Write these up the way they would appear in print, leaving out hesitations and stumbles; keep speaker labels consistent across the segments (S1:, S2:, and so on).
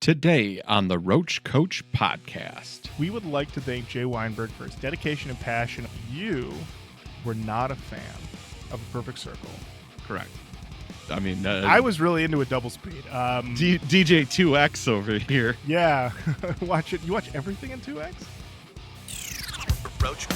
S1: Today on the Roach Koach podcast.
S2: We would like to thank Jay Weinberg for his dedication and passion. You were not a fan of A Perfect Circle.
S1: Correct. I mean,
S2: I was really into a double speed.
S1: DJ 2X over here.
S2: Yeah. Watch it. You watch everything in 2X?
S3: Roach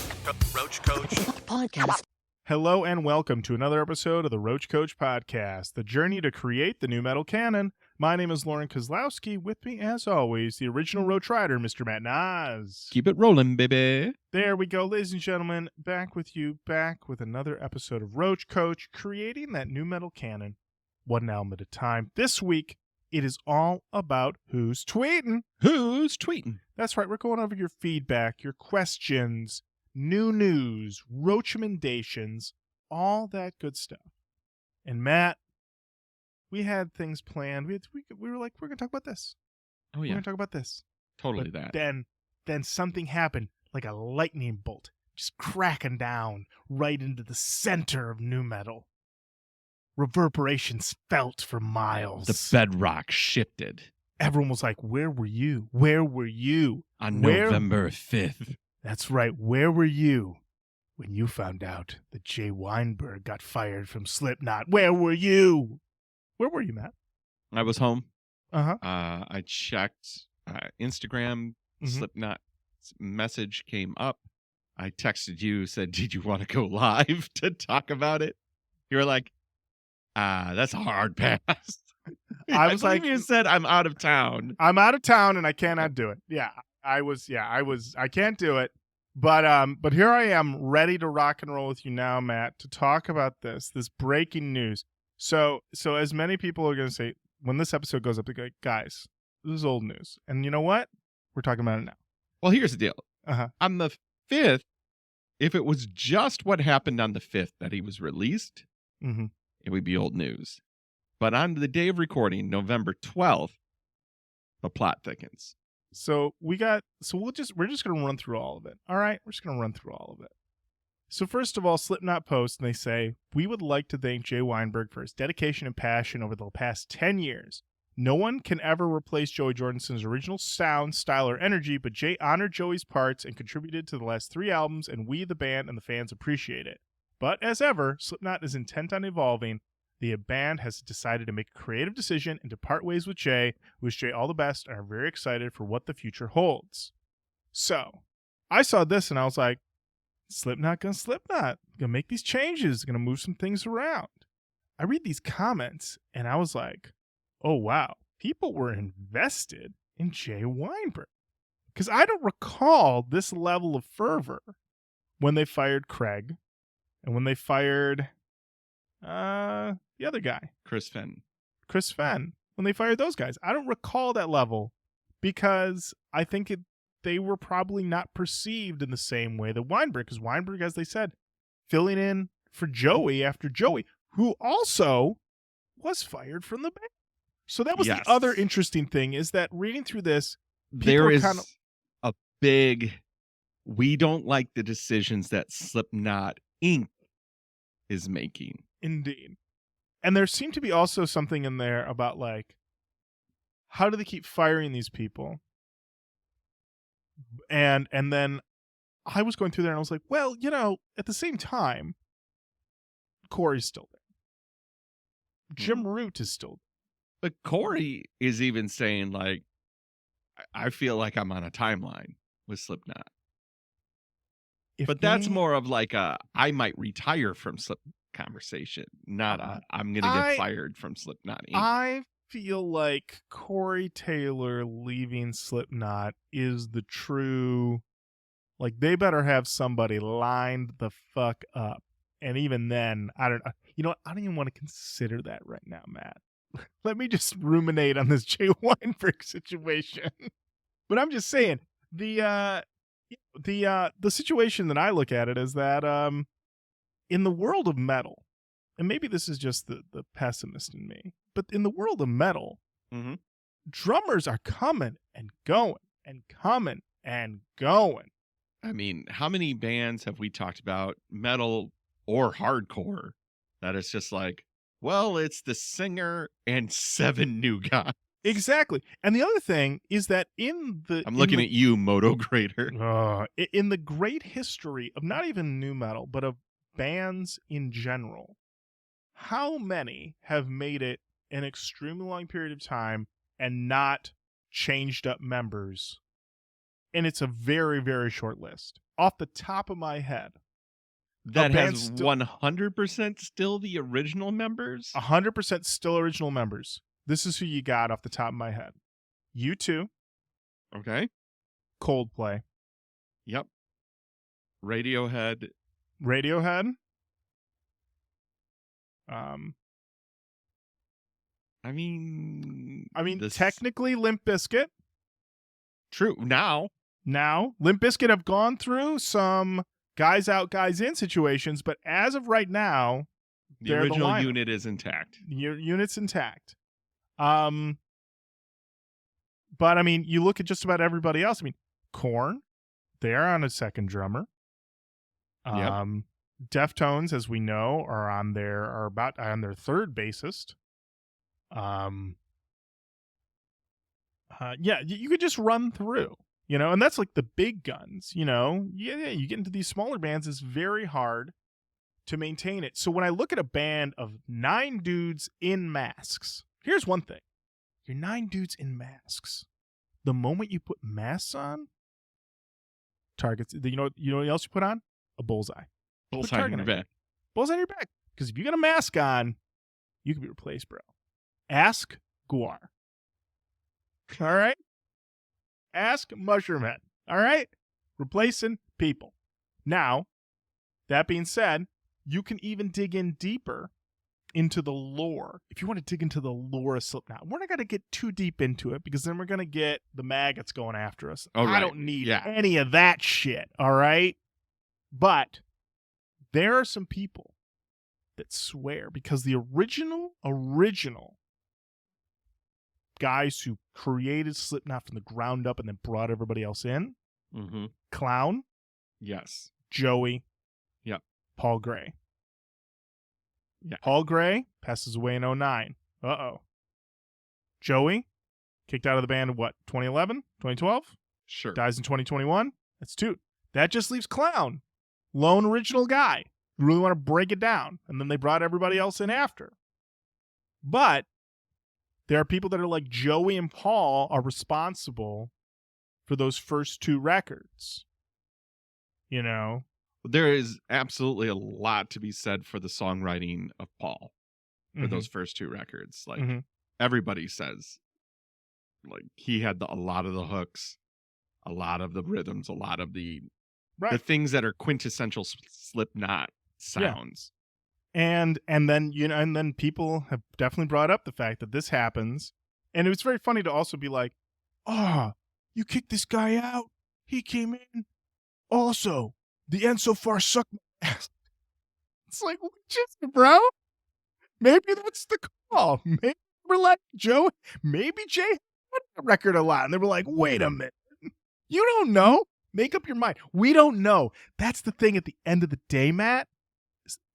S3: Koach
S4: podcast.
S2: Hello and welcome to another episode of the Roach Koach podcast, the journey to create the new metal canon. My name is Lorin Kozlowski. With me, as always, the original Roach Rider, Mr. Matt Naas.
S1: Keep it rolling, baby.
S2: There we go, ladies and gentlemen. Back with you, back with another episode of Roach Koach, creating that new metal canon, one album at a time. This week, it is all about who's tweeting.
S1: Who's tweeting?
S2: That's right. We're going over your feedback, your questions, new news, Roach emendations, all that good stuff. And Matt, we had things planned. We were like, we're going to talk about this.
S1: Oh,
S2: We're
S1: yeah.
S2: going to talk about this.
S1: Totally
S2: But
S1: that.
S2: Then something happened, like a lightning bolt, just cracking down right into the center of nu metal. Reverberations felt for miles.
S1: The bedrock shifted
S2: Everyone was like, where were you? Where were you?
S1: on
S2: Where-
S1: November 5th.
S2: That's right. Where were you when you found out that Jay Weinberg got fired from Slipknot? Where were you? Where were you, Matt?
S1: I was home.
S2: Uh-huh.
S1: I checked Instagram.
S2: Mhm.
S1: Slipknot message came up. I texted you, said, did you want to go live to talk about it? You were like, that's a hard pass.
S2: I was
S1: believe
S2: like-
S1: you said, I'm out of town.
S2: I'm out of town and I cannot do it. Yeah, I can't do it. But here I am ready to rock and roll with you now, Matt, to talk about this breaking news. So as many people are going to say, when this episode goes up, they go, guys, this is old news. And you know what? We're talking about it now.
S1: Well, here's the deal.
S2: Uh-huh.
S1: On the 5th, if it was just what happened on the 5th that he was released,
S2: Mm-hmm.
S1: it would be old news. But on the day of recording, November 12th, the plot thickens.
S2: So we're just going to run through all of it. All right? We're just going to run through all of it. So first of all, Slipknot posts and they say, we would like to thank Jay Weinberg for his dedication and passion over the past 10 years. No one can ever replace Joey Jordison's original sound, style, or energy, but Jay honored Joey's parts and contributed to the last 3 albums, and we, the band, and the fans appreciate it. But as ever, Slipknot is intent on evolving. The band has decided to make a creative decision and to part ways with Jay. Wish Jay all the best and are very excited for what the future holds. So, I saw this and I was like, Slipknot gonna make these changes, gonna move some things around. I read these comments and I was like, oh wow, people were invested in Jay Weinberg. Because I don't recall this level of fervor when they fired Craig and when they fired the other guy,
S1: Chris Fenn.
S2: when they fired those guys. I don't recall that level because I think they were probably not perceived in the same way that Weinberg, because Weinberg, as they said, filling in for Joey after Joey, who also was fired from the band. So that was
S1: Yes.
S2: the other interesting thing, is that reading through this,
S1: There is
S2: kinda-
S1: a big, we don't like the decisions that Slipknot Inc. is making.
S2: indeed. And there seemed to be also something in there about, like, how do they keep firing these people? And then I was going through there and I was like, well, at the same time, Corey's still there. Jim Root is still
S1: But Corey is even saying, like, I feel like I'm on a timeline with Slipknot.
S2: there.
S1: But that's more of like a I might retire from Slip conversation, not a I'm going to
S2: I-
S1: get fired from Slipknot Inc.
S2: I feel like Corey Taylor leaving Slipknot is the true, like, they better have somebody lined the fuck up. And even then, I don't even want to consider that right now, Matt. Let me just ruminate on this Jay Weinberg situation. But I'm just saying, the situation that I look at it is that in the world of metal, and maybe this is just the pessimist in me, but in the world of metal,
S1: Mhm.
S2: drummers are coming and going and coming and going.
S1: I mean, how many bands have we talked about, metal or hardcore, that it's just like, well, it's the singer and 7 new guys.
S2: Exactly. And the other thing is that
S1: I'm looking at you, Moto Grader.
S2: in the great history of not even nu metal, but of bands in general, how many have made it an extremely long period of time and not changed up members? And it's a very, very short list. Off the top of my head.
S1: That
S2: band
S1: has
S2: still-
S1: 100% still the original members?
S2: 100% still original members. This is who you got off the top of my head. U2,
S1: Okay.
S2: Coldplay,
S1: Yep. Radiohead.
S2: Radiohead.
S1: I mean,
S2: Technically Limp Bizkit.
S1: True. Now,
S2: Limp Bizkit have gone through some guys out, guys in situations, but as of right now,
S1: the
S2: they're the
S1: original
S2: lineup.
S1: unit is intact.
S2: Your unit's intact. But I mean, you look at just about everybody else. I mean, Korn, they're on a second drummer.
S1: Yep.
S2: Deftones, as we know, are on their third bassist. You could just run through, and that's like the big guns, you get into these smaller bands, it's very hard to maintain it. So when I look at a band of 9 dudes in masks, here's one thing. You're 9 dudes in masks. The moment you put masks on, targets, you know what else you put on? A bullseye.
S1: Bullseye on your back.
S2: Bullseye on your back. Because if you got a mask on, you can be replaced, bro. Ask Guar. All right? Ask Mushroomhead. All right? Replacing people. Now, that being said, you can even dig in deeper into the lore. If you want to dig into the lore of Slipknot, we're not going to get too deep into it because then we're going to get the maggots going after us.
S1: Oh, right.
S2: I don't need any of that shit, all right? But there are some people that swear because the original guys who created Slipknot from the ground up and then brought everybody else in,
S1: Mm-hmm.
S2: Clown,
S1: Yes.
S2: Joey,
S1: Yep.
S2: Paul Gray.
S1: Yeah.
S2: Paul Gray passes away in 2009. Uh-oh. Joey, kicked out of the band in 2011, 2012?
S1: Sure.
S2: Dies in 2021. That's 2. That just leaves Clown, lone original guy. You really want to break it down. And then they brought everybody else in after. But there are people that are like Joey and Paul are responsible for those first 2 records.
S1: There is absolutely a lot to be said for the songwriting of Paul for those first 2 records. Like everybody says, like he had a lot of the hooks, a lot of the rhythms, a lot of the things that are quintessential Slipknot sounds.
S2: Yeah. And then people have definitely brought up the fact that this happens, and it was very funny to also be like, "Oh, you kicked this guy out. He came in. Also, the end so far sucked my ass." It's like, just bro. Maybe that's the call. Maybe we're like Joe. Maybe Jay had the record a lot, and they were like, "Wait a minute, you don't know. Make up your mind. We don't know." That's the thing. At the end of the day, Matt,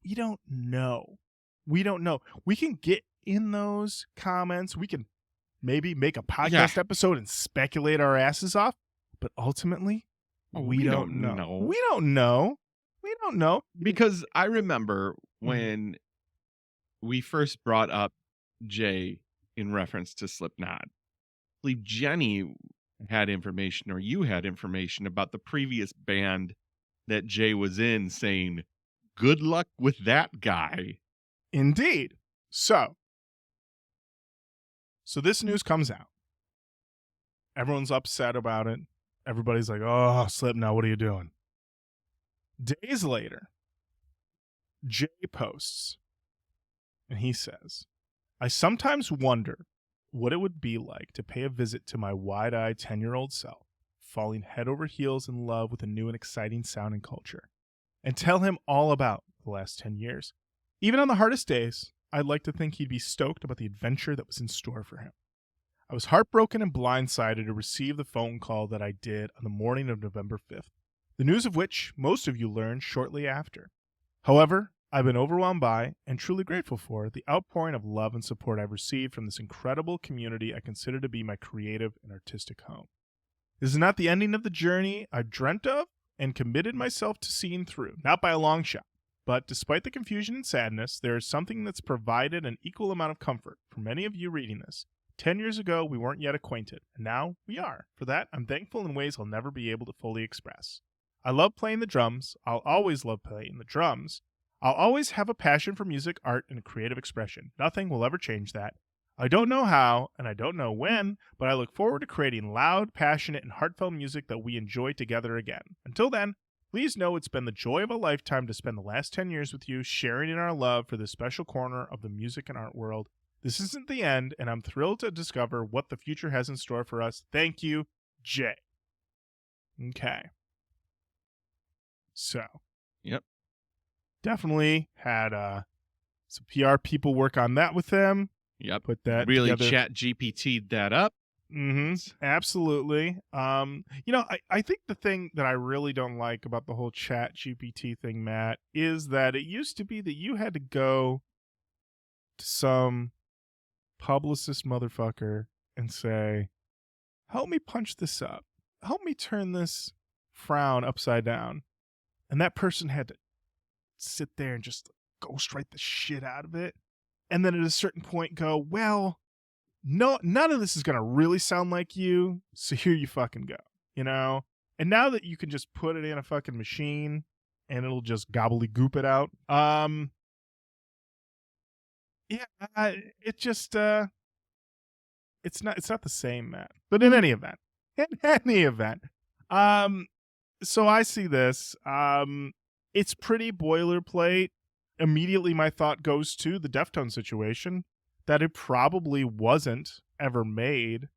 S2: we don't know. We don't know. We can get in those comments. We can maybe make a podcast episode and speculate our asses off. But ultimately, we don't know. We don't know. We don't know.
S1: Because I remember when we first brought up Jay in reference to Slipknot, I believe Jenny had information, or you had information about the previous band that Jay was in, saying, "Good luck with that guy."
S2: Indeed. So this news comes out. Everyone's upset about it. Everybody's like, "Oh, Slipknot, what are you doing?" Days later, Jay posts, and he says, "I sometimes wonder what it would be like to pay a visit to my wide-eyed 10-year-old self, falling head over heels in love with a new and exciting sound and culture, and tell him all about the last 10 years. Even on the hardest days, I'd like to think he'd be stoked about the adventure that was in store for him. I was heartbroken and blindsided to receive the phone call that I did on the morning of November 5th, the news of which most of you learned shortly after. However, I've been overwhelmed by and truly grateful for the outpouring of love and support I've received from this incredible community I consider to be my creative and artistic home. This is not the ending of the journey I dreamt of and committed myself to seeing through, not by a long shot. But despite the confusion and sadness, there is something that's provided an equal amount of comfort for many of you reading this. 10 years ago, we weren't yet acquainted, and now we are. For that, I'm thankful in ways I'll never be able to fully express. I love playing the drums. I'll always love playing the drums. I'll always have a passion for music, art, and creative expression. Nothing will ever change that. I don't know how, and I don't know when, but I look forward to creating loud, passionate, and heartfelt music that we enjoy together again. Until then, please know it's been the joy of a lifetime to spend the last 10 years with you, sharing in our love for this special corner of the music and art world. This isn't the end, and I'm thrilled to discover what the future has in store for us. Thank you, Jay. Okay. So.
S1: Yep.
S2: Definitely had some PR people work on that with him.
S1: Yep.
S2: Put that
S1: really
S2: together.
S1: Chat GPT'd that up.
S2: Mm-hmm. Absolutely. I think the thing that I really don't like about the whole Chat GPT thing, Matt, is that it used to be that you had to go to some publicist motherfucker and say, help me punch this up. Help me turn this frown upside down. And that person had to sit there and just ghostwrite the shit out of it. And then at a certain point go, well, no, none of this is going to really sound like you. So here you fucking go, you know? And now that you can just put it in a fucking machine and it'll just gobbledygook it out. It just, it's not the same, Matt. But in any event, so I see this, it's pretty boilerplate. Immediately my thought goes to the Deftones situation, that it probably wasn't ever made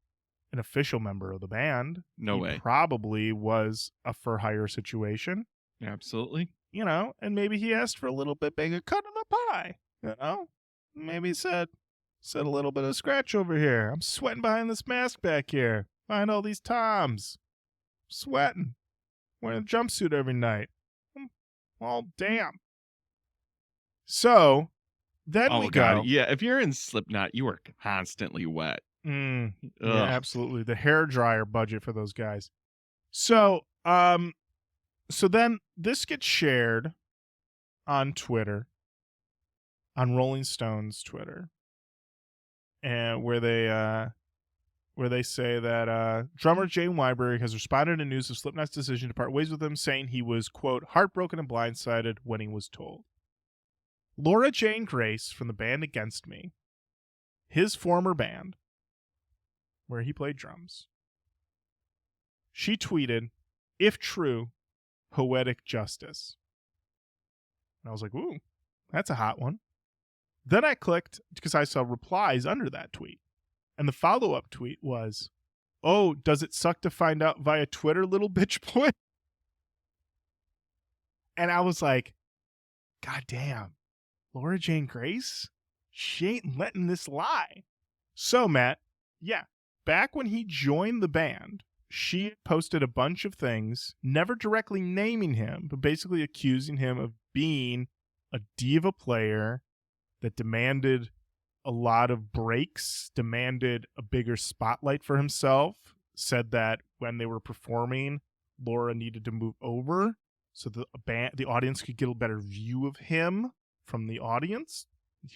S2: an official member of the band.
S1: No way.
S2: Probably was a for hire situation.
S1: Absolutely.
S2: You know, and maybe he asked for a little bit bigger cut of the pie. You know? Maybe he said a little bit of scratch over here. I'm sweating behind this mask back here. Behind all these toms. Sweating. Wearing a jumpsuit every night. Well, damn. So, then we go.
S1: God. Yeah, if you're in Slipknot, you are constantly wet.
S2: Yeah, absolutely. The hairdryer budget for those guys. So then this gets shared on Twitter, on Rolling Stone's Twitter, and where they say that drummer Jay Weinberg has responded to news of Slipknot's decision to part ways with him, saying he was, quote, heartbroken and blindsided when he was told. Laura Jane Grace from the band Against Me, his former band, where he played drums, she tweeted, if true, poetic justice. And I was like, ooh, that's a hot one. Then I clicked because I saw replies under that tweet. And the follow-up tweet was, oh, does it suck to find out via Twitter, little bitch boy? And I was like, God damn, Laura Jane Grace? She ain't letting this lie. So, Matt, yeah, back when he joined the band, she posted a bunch of things, never directly naming him, but basically accusing him of being a diva player that demanded a lot of breaks, demanded a bigger spotlight for himself, said that when they were performing, Laura needed to move over so the audience could get a better view of him from the audience.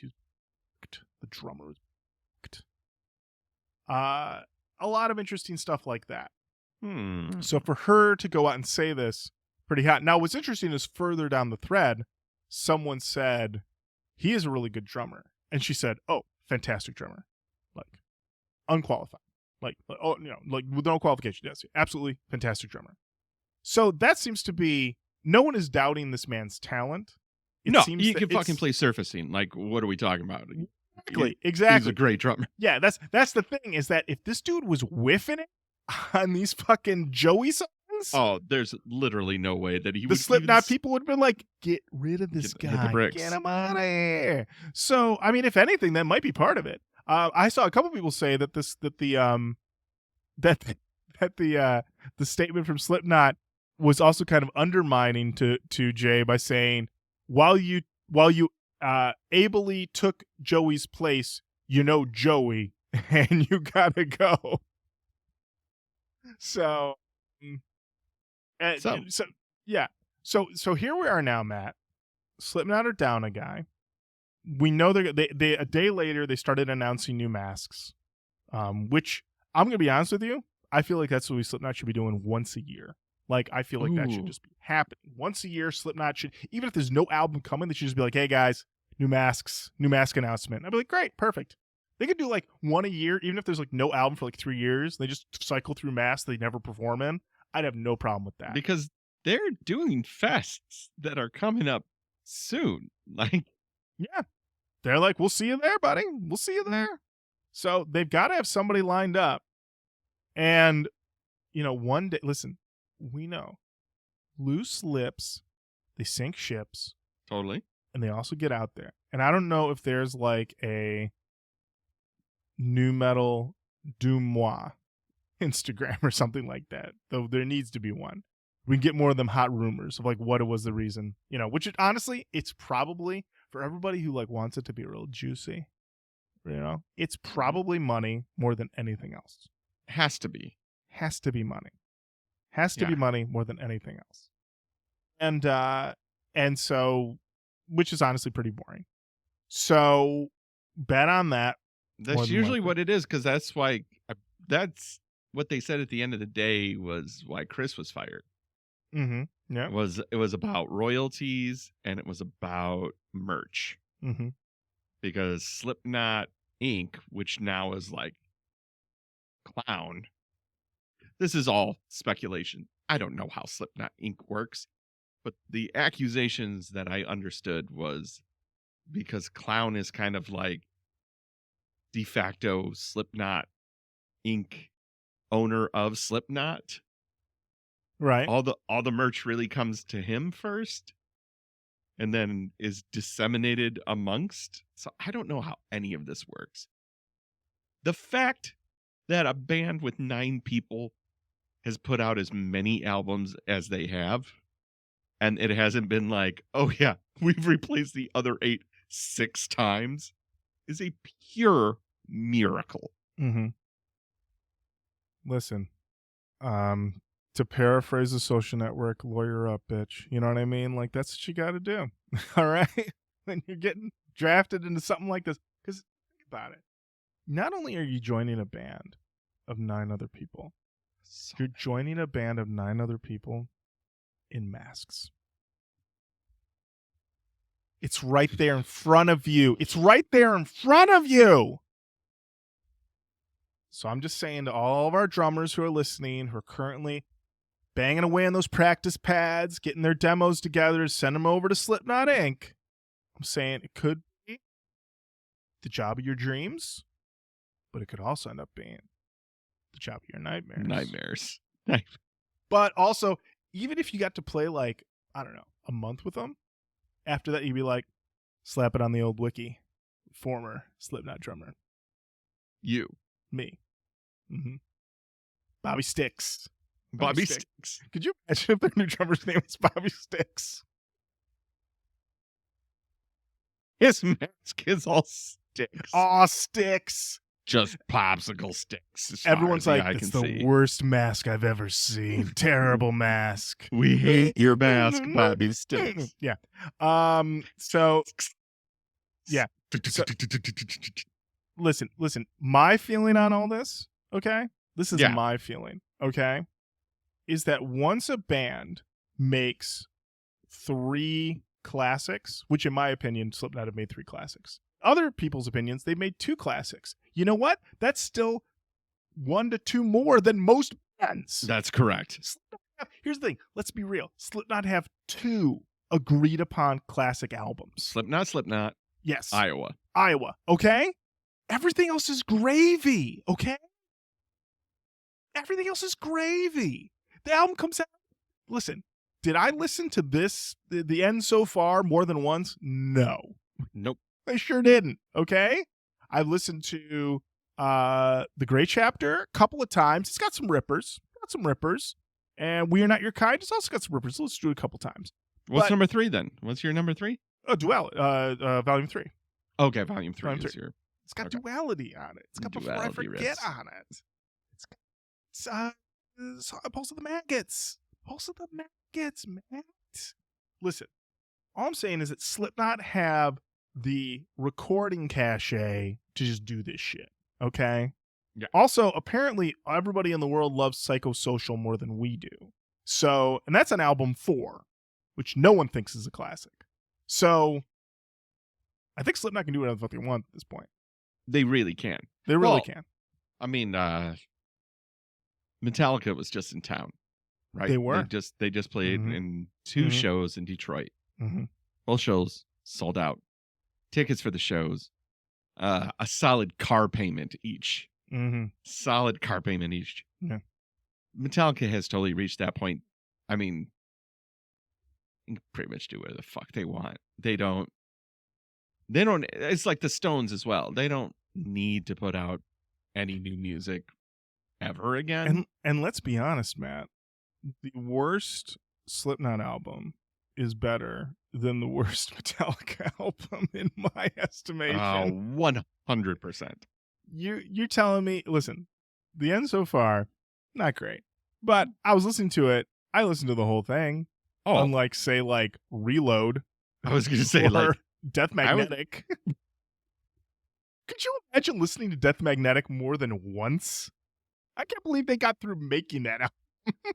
S2: The drummer was a lot of interesting stuff like that. So for her to go out and say this, pretty hot. Now, what's interesting is further down the thread, someone said, he is a really good drummer. And she said, oh, fantastic drummer. Like, unqualified. Like, oh, you know, like with no qualification. Yes, absolutely fantastic drummer. So that seems to be, no one is doubting this man's talent.
S1: He can fucking play surfacing. Like, what are we talking about?
S2: Exactly.
S1: He's a great drummer.
S2: Yeah, that's the thing, is that if this dude was whiffing it on these fucking Joey songs,
S1: oh, there's literally no way that he would.
S2: The Slipknot people would have been like, get rid of this guy. Get him out of here. So, I mean, if anything, that might be part of it. I saw a couple people say that the statement from Slipknot was also kind of undermining to Jay by saying, while you while you ably took Joey's place, you know Joey, and you gotta go. So yeah. So here we are now, Matt. Slipknot are down a guy. We know they a day later they started announcing new masks, which I'm gonna be honest with you. I feel like that's what Slipknot should be doing once a year. Like, I feel like that should just be happening once a year. Slipknot should, even if there's no album coming, they should just be like, "Hey guys, new masks, new mask announcement." I'd be like, "Great, perfect." They could do like one a year, even if there's like no album for like 3 years. They just cycle through masks they never perform in. I'd have no problem with that.
S1: Because they're doing fests that are coming up soon. Like,
S2: yeah, they're like, "We'll see you there, buddy. We'll see you there." So they've got to have somebody lined up. And, one day, listen, we know loose lips, they sink ships.
S1: Totally.
S2: And they also get out there. And I don't know if there's like a new metal Dumois Instagram or something like that, though there needs to be one. We can get more of them hot rumors of like what it was the reason, which honestly, it's probably for everybody who like wants it to be real juicy, it's probably money more than anything else.
S1: Has to be
S2: money. Has to be money more than anything else. And so, which is honestly pretty boring. So bet on that.
S1: That's usually what it is, because that's why that's what they said at the end of the day was why Chris was fired.
S2: Mm-hmm. Yeah.
S1: It was about royalties and it was about merch.
S2: Mm-hmm.
S1: Because Slipknot Inc., which now is like Clown. This is all speculation. I don't know how Slipknot Inc. works, but the accusations that I understood was because Clown is kind of like de facto Slipknot Inc. owner of Slipknot.
S2: Right.
S1: All the merch really comes to him first and then is disseminated amongst. So I don't know how any of this works. The fact that a band with 9 people has put out as many albums as they have, and it hasn't been like, "Oh yeah, we've replaced the other 8 6 times," is a pure miracle.
S2: Mm-hmm. Listen, to paraphrase the Social Network, lawyer up, bitch. You know what I mean? Like, that's what you got to do. All right? When you're getting drafted into something like this. Because think about it. Not only are you joining a band of 9 other people, you're joining a band of 9 other people in masks. It's right there in front of you. It's right there in front of you. So I'm just saying to all of our drummers who are listening, who are currently banging away on those practice pads, getting their demos together, send them over to Slipknot Inc. I'm saying it could be the job of your dreams, but it could also end up being the job of your nightmares. But also, even if you got to play like, I don't know, a month with them, after that you'd be like, slap it on the old wiki. Former Slipknot drummer.
S1: You.
S2: Me. Mm-hmm. Bobby Sticks.
S1: Bobby Sticks.
S2: Could you imagine if their new drummer's name was Bobby Sticks?
S1: His mask is all sticks.
S2: Aw, sticks.
S1: Just popsicle sticks.
S2: Everyone's like, it's the worst mask I've ever seen. Terrible mask.
S1: We hate your mask, Bobby Sticks.
S2: Yeah. So, yeah. So, listen. My feeling on all this, okay? This is my feeling, okay? Is that once a band makes 3 classics, which in my opinion, Slipknot have made 3 classics. Other people's opinions, they've made 2 classics. You know what? That's still 1 to 2 more than most bands.
S1: That's correct.
S2: Here's the thing. Let's be real. Slipknot have 2 agreed upon classic albums.
S1: Slipknot.
S2: Yes.
S1: Iowa.
S2: Okay? Everything else is gravy. Okay? Everything else is gravy. The album comes out. Listen, did I listen to this, the end so far, more than once? No.
S1: Nope.
S2: I sure didn't. Okay? I've listened to The Great Chapter a couple of times. It's got some rippers. And We Are Not Your Kind. It's also got some rippers. Let's do it a couple times.
S1: What's number 3 then? What's your number 3?
S2: Duality, Volume 3.
S1: Okay, Volume 3
S2: Volume
S1: is
S2: 3.
S1: your...
S2: It's got
S1: Okay.
S2: Duality on it. It's got Before I
S1: Duality
S2: Forget
S1: riffs.
S2: on it. It's Pulse of the Maggots. Pulse of the Maggots, Matt. Listen, all I'm saying is that Slipknot have the recording cachet to just do this shit, okay?
S1: Yeah.
S2: Also, apparently, everybody in the world loves Psychosocial more than we do. So, and that's on album 4, which no one thinks is a classic. So, I think Slipknot can do whatever they want at this point.
S1: They really can.
S2: They really can.
S1: I mean, Metallica was just in town, right?
S2: They were.
S1: They just played in 2 shows in Detroit. Both shows sold out. Tickets for the shows, a solid car payment each. Solid car payment each.
S2: Yeah.
S1: Metallica has totally reached that point. I mean, you can pretty much do whatever the fuck they want. They don't. It's like the Stones as well. They don't need to put out any new music ever again.
S2: And let's be honest, Matt. The worst Slipknot album is better than the worst Metallica album in my estimation.
S1: 100%.
S2: You're telling me, listen, the end so far, not great. But I was listening to it. I listened to the whole thing.
S1: Oh.
S2: Unlike, say, like Reload.
S1: I was going to say, like,
S2: Death Magnetic. Could you imagine listening to Death Magnetic more than once? I can't believe they got through making that album.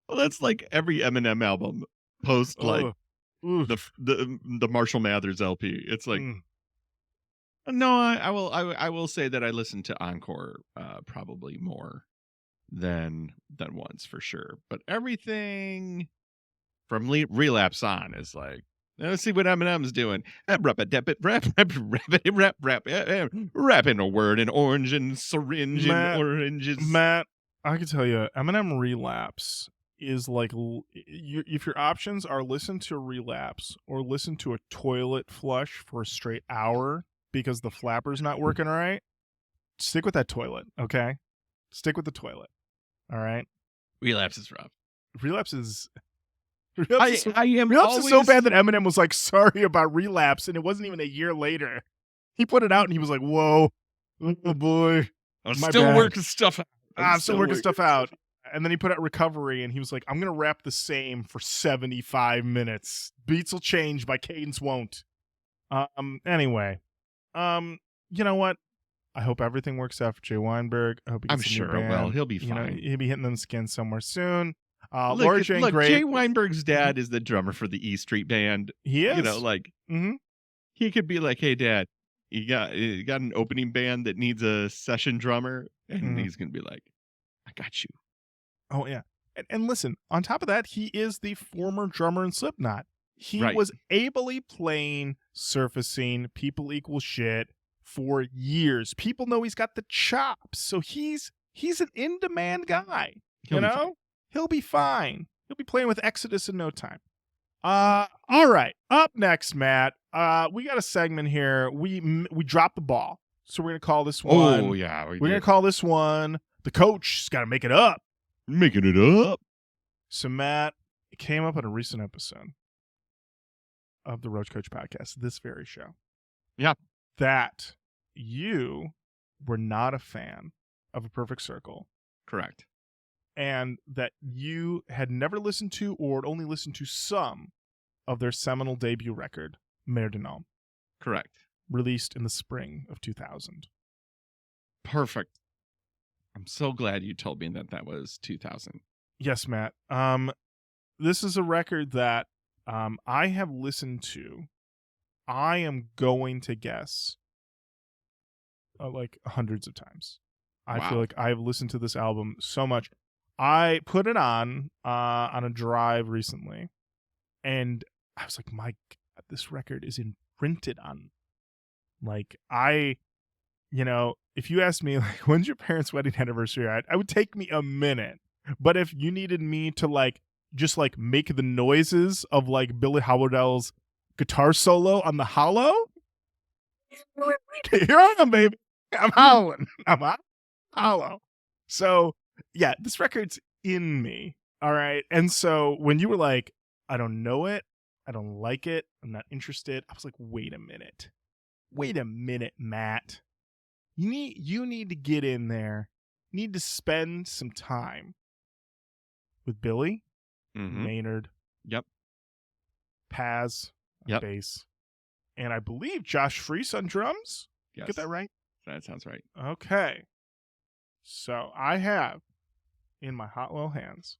S1: Well, that's like every Eminem album post like the Marshall Mathers LP. It's like no, I will say that I listened to Encore probably more than once for sure. But everything from Relapse on is like, let's see what Eminem's doing. Rapping a word in orange and syringe and oranges.
S2: Matt, I can tell you, Eminem Relapse is like, if your options are listen to Relapse or listen to a toilet flush for a straight hour because the flapper's not working right, stick with that toilet, okay? Stick with the toilet, all right?
S1: Relapse is rough.
S2: Relapse is so bad that Eminem was like, sorry about Relapse, and it wasn't even a year later. He put it out and he was like, whoa, oh boy.
S1: I'm still working stuff out.
S2: I'm still working stuff out. And then he put out Recovery and he was like, I'm going to rap the same for 75 minutes. Beats will change, but cadence won't. Anyway, you know what? I hope everything works out for Jay Weinberg. I hope he gets
S1: I'm sure it will. He'll be fine.
S2: He'll be hitting them skins somewhere soon.
S1: Look, Jay Weinberg's dad is the drummer for the E Street Band.
S2: He is.
S1: You know, like, he could be like, hey, Dad, you got an opening band that needs a session drummer. And he's going to be like, I got you.
S2: Oh, yeah. And listen, on top of that, he is the former drummer in Slipknot. He was ably playing Surfacing, People Equal Shit for years. People know he's got the chops. So he's an in-demand guy. He'll be fine. He'll be playing with Exodus in no time. All right. Up next, Matt, we got a segment here. We dropped the ball. So we're going to call this one.
S1: Oh, yeah.
S2: We're going to call this one, The Coach's Got to Make It Up.
S1: Making it up.
S2: So, Matt, it came up in a recent episode of the Roach Koach podcast, this very show.
S1: Yeah.
S2: That you were not a fan of A Perfect Circle.
S1: Correct.
S2: And that you had never listened to or had only listened to some of their seminal debut record, Mère de Noms.
S1: Correct.
S2: Released in the spring of 2000.
S1: Perfect. I'm so glad you told me that was 2000.
S2: Yes, Matt. This is a record that I have listened to. I am going to guess like hundreds of times. I feel like I've listened to this album so much. I put it on a drive recently, and I was like, my God, this record is imprinted on. Like, if you asked me, like, when's your parents' wedding anniversary? I would take me a minute. But if you needed me to, just make the noises of, Billy Howardell's guitar solo on the Hollow, here I am, baby. I'm howling. I'm hollow. So, yeah, this record's in me. All right. And so when you were like, I don't know it, I don't like it. I'm not interested. I was like, wait a minute, Matt. You need to get in there. You need to spend some time with Billy, Maynard, Paz on bass, and I believe Josh Freese on drums.
S1: Yes.
S2: Get that right?
S1: That sounds right.
S2: Okay. So I have in my hot little hands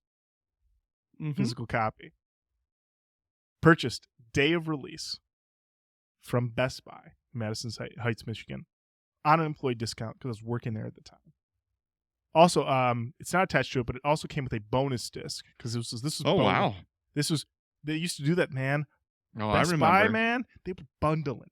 S2: physical copy. Purchased day of release from Best Buy, Madison Heights, Michigan, on an employee discount because I was working there at the time. Also, it's not attached to it, but it also came with a bonus disc because this was
S1: Oh,
S2: bonus.
S1: wow.
S2: They used to do that, man.
S1: Oh,
S2: Best
S1: I remember.
S2: Buy, man, they were bundling.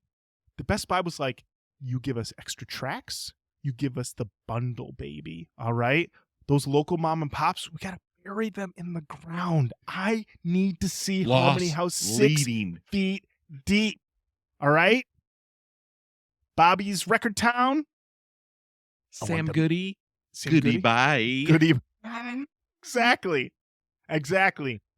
S2: The Best Buy was like, you give us extra tracks, you give us the bundle, baby. All right? Those local mom and pops, we got to bury them in the ground. I need to see Harmony House 6 feet deep. All right? Bobby's Record Town.
S1: Sam Goody. Goody bye.
S2: Goody. Exactly.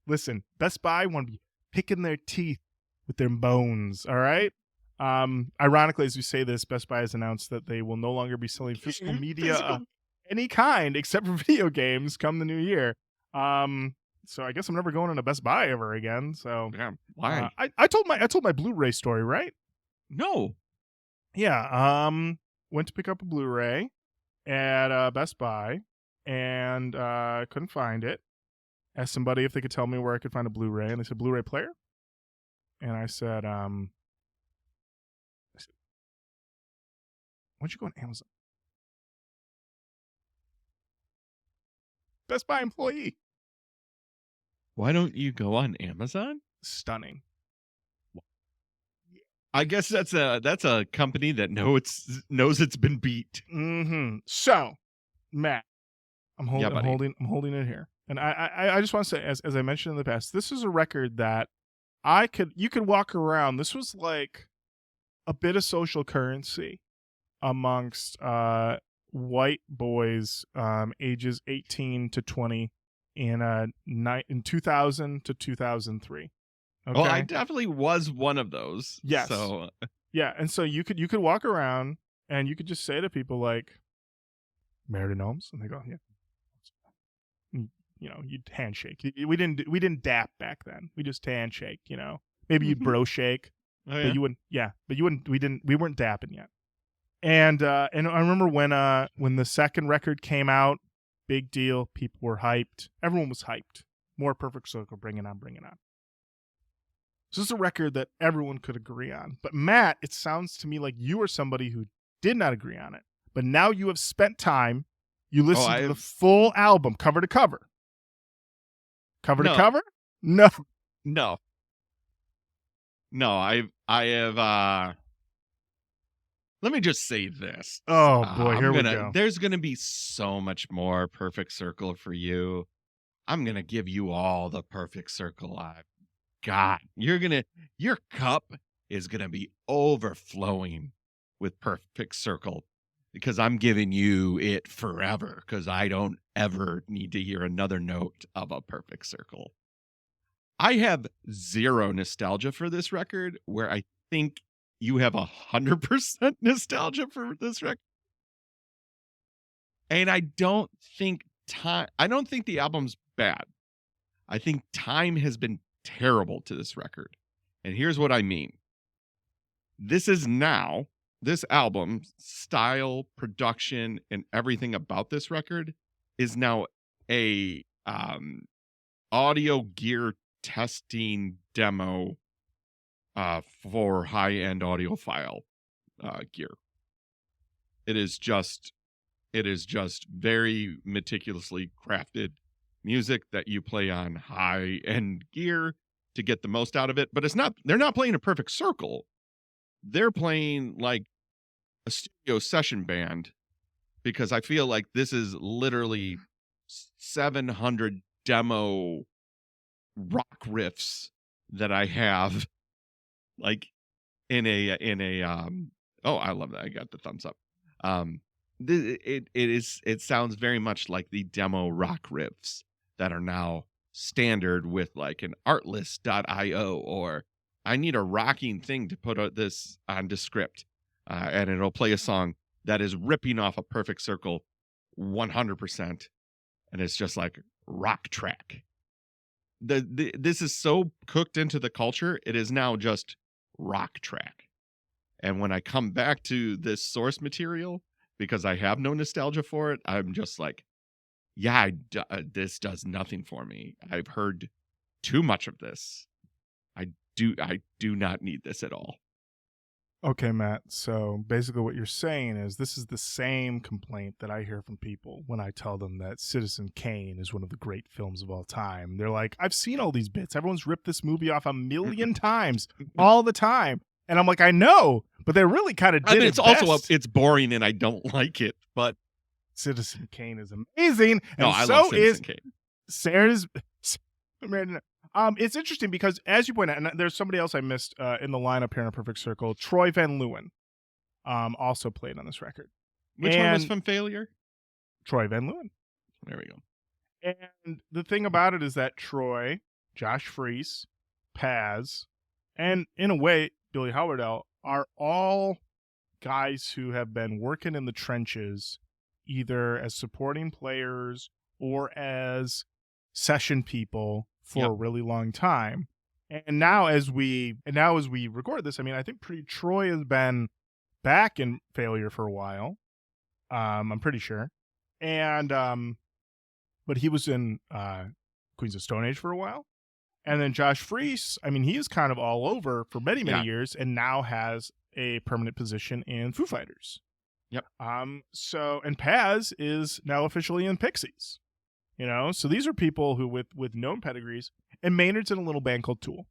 S2: Listen, Best Buy want to be picking their teeth with their bones, all right? Ironically, as we say this, Best Buy has announced that they will no longer be selling physical media of any kind except for video games come the new year. So I guess I'm never going to Best Buy ever again. So
S1: yeah, why?
S2: I told my Blu-ray story, right?
S1: No.
S2: Yeah. Went to pick up a Blu-ray at Best Buy and couldn't find it. Asked somebody if they could tell me where I could find a Blu-ray, and they said Blu-ray player. And I said, why don't you go on Amazon? Best Buy employee.
S1: Why don't you go on Amazon?
S2: Stunning.
S1: I guess that's a company that knows it's been beat.
S2: Mm-hmm. So, Matt, I'm holding it here, and I just want to say, as I mentioned in the past, this is a record that you could walk around. This was like a bit of social currency amongst white boys ages 18 to 20 in 2000 to 2003. Okay?
S1: Well, I definitely was one of those.
S2: Yes.
S1: So
S2: yeah, and so you could walk around and you could just say to people like, "Married to Noms?" and they go, "Yeah." You know, you'd handshake. We didn't dap back then. We just handshake. You know, maybe you'd bro shake, but you wouldn't. Yeah, but you wouldn't. We weren't dapping yet. And I remember when the second record came out, big deal. People were hyped. Everyone was hyped. More Perfect Circle. Bring it on. So this is a record that everyone could agree on. But Matt, it sounds to me like you are somebody who did not agree on it. But now you have spent time. You listened to the full album, cover to cover. Cover to cover? No.
S1: I have. Let me just say this.
S2: Oh boy, here we go.
S1: There's gonna be so much more Perfect Circle for you. I'm gonna give you all the Perfect Circle I've got. Your cup is gonna be overflowing with Perfect Circle because I'm giving you it forever because I don't ever need to hear another note of a Perfect Circle. I have zero nostalgia for this record, where I think you have 100% nostalgia for this record. And I don't think the album's bad. I think time has been terrible to this record. And here's what I mean. This album, style, production, and everything about this record is now a audio gear testing demo for high-end audiophile gear. It is just very meticulously crafted music that you play on high-end gear to get the most out of it. But they're not playing a Perfect Circle. They're playing like a studio session band, because I feel like this is literally 700 demo rock riffs that I have like in a oh, I love that. I got the thumbs up. It sounds very much like the demo rock riffs that are now standard with like an artlist.io, or I need a rocking thing to put this on Descript, and it'll play a song that is ripping off a Perfect Circle 100%, and it's just like rock track. This is so cooked into the culture, it is now just rock track. And when I come back to this source material, because I have no nostalgia for it, I'm just like, yeah, this does nothing for me. I've heard too much of this. I do not need this at all.
S2: Okay, Matt. So basically what you're saying is this is the same complaint that I hear from people when I tell them that Citizen Kane is one of the great films of all time. They're like, I've seen all these bits. Everyone's ripped this movie off a million times all the time. And I'm like, I know, but they really kind of did
S1: it's also it's boring and I don't like it, but
S2: Citizen Kane is amazing.
S1: No,
S2: And
S1: I
S2: so
S1: love Citizen
S2: is
S1: Kane.
S2: Sarah's. It's interesting because, as you point out, and there's somebody else I missed in the lineup here in A Perfect Circle, Troy Van Leeuwen, also played on this record.
S1: Which one was from Failure?
S2: Troy Van Leeuwen.
S1: There we go.
S2: And the thing about it is that Troy, Josh Freese, Paz, and in a way, Billy Howardell are all guys who have been working in the trenches, either as supporting players or as session people for a really long time. And now as we record this, I mean, I think Troy has been back in Failure for a while. I'm pretty sure. And but he was in Queens of Stone Age for a while. And then Josh Freese, I mean, he is kind of all over for many years, and now has a permanent position in Foo Fighters.
S1: Yep.
S2: So, and Paz is now officially in Pixies. You know, so these are people who with known pedigrees, and Maynard's in a little band called Tool.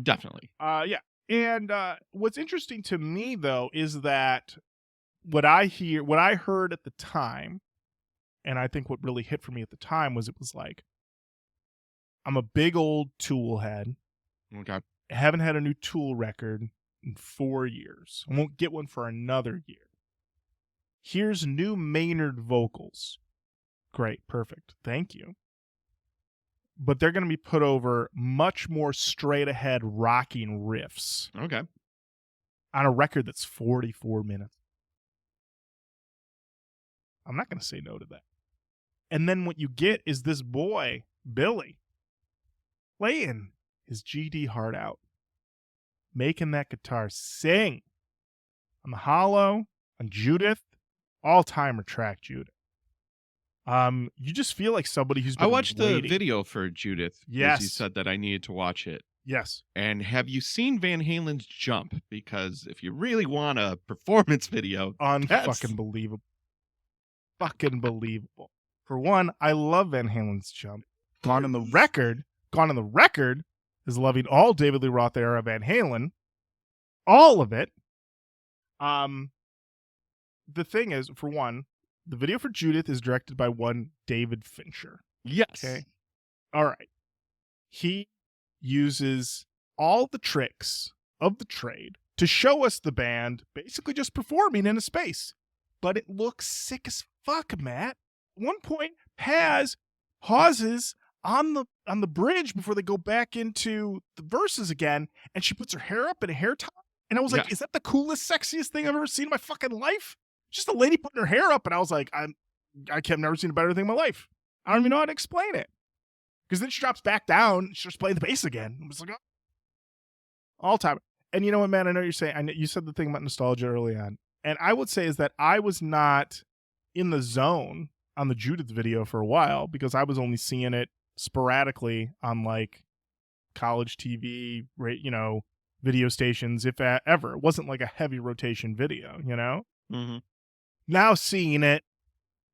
S1: Definitely.
S2: Yeah. And what's interesting to me though is that what I heard at the time, and I think what really hit for me at the time was it was like, I'm a big old Tool head.
S1: Okay.
S2: I haven't had a new Tool record in 4 years. I won't get one for another year. Here's new Maynard vocals. Great, perfect. Thank you. But they're going to be put over much more straight ahead rocking riffs.
S1: Okay.
S2: On a record that's 44 minutes. I'm not going to say no to that. And then what you get is this boy, Billy, playing his GD heart out, making that guitar sing on the hollow, on Judith, all-timer track Judith. You just feel like somebody who's been
S1: I watched
S2: waiting.
S1: the video for Judith.
S2: Yes.
S1: You said that I needed to watch it.
S2: Yes.
S1: And have you seen Van Halen's Jump? Because if you really want a performance video,
S2: Unfucking believable. Fucking believable. For one, I love Van Halen's Jump. Gone on the record is loving all David Lee Roth era Van Halen. All of it. The thing is, for one, the video for Judith is directed by one David Fincher.
S1: yes.
S2: Okay. All right. He uses all the tricks of the trade to show us the band basically just performing in a space. But it looks sick as fuck, Matt. At one point, Paz pauses on the bridge before they go back into the verses again, and she puts her hair up in a hair tie. And I was like, is that the coolest, sexiest thing I've ever seen in my fucking life? Just a lady putting her hair up, and I was like, I've never seen a better thing in my life. I don't even know how to explain it. Because then she drops back down, she starts playing the bass again. I was like, oh. All time. And you know what, man? I know you're saying, you said the thing about nostalgia early on. And I would say is that I was not in the zone on the Judith video for a while because I was only seeing it sporadically on like college TV, video stations, if ever. It wasn't like a heavy rotation video, you know?
S1: Mm-hmm.
S2: Now seeing it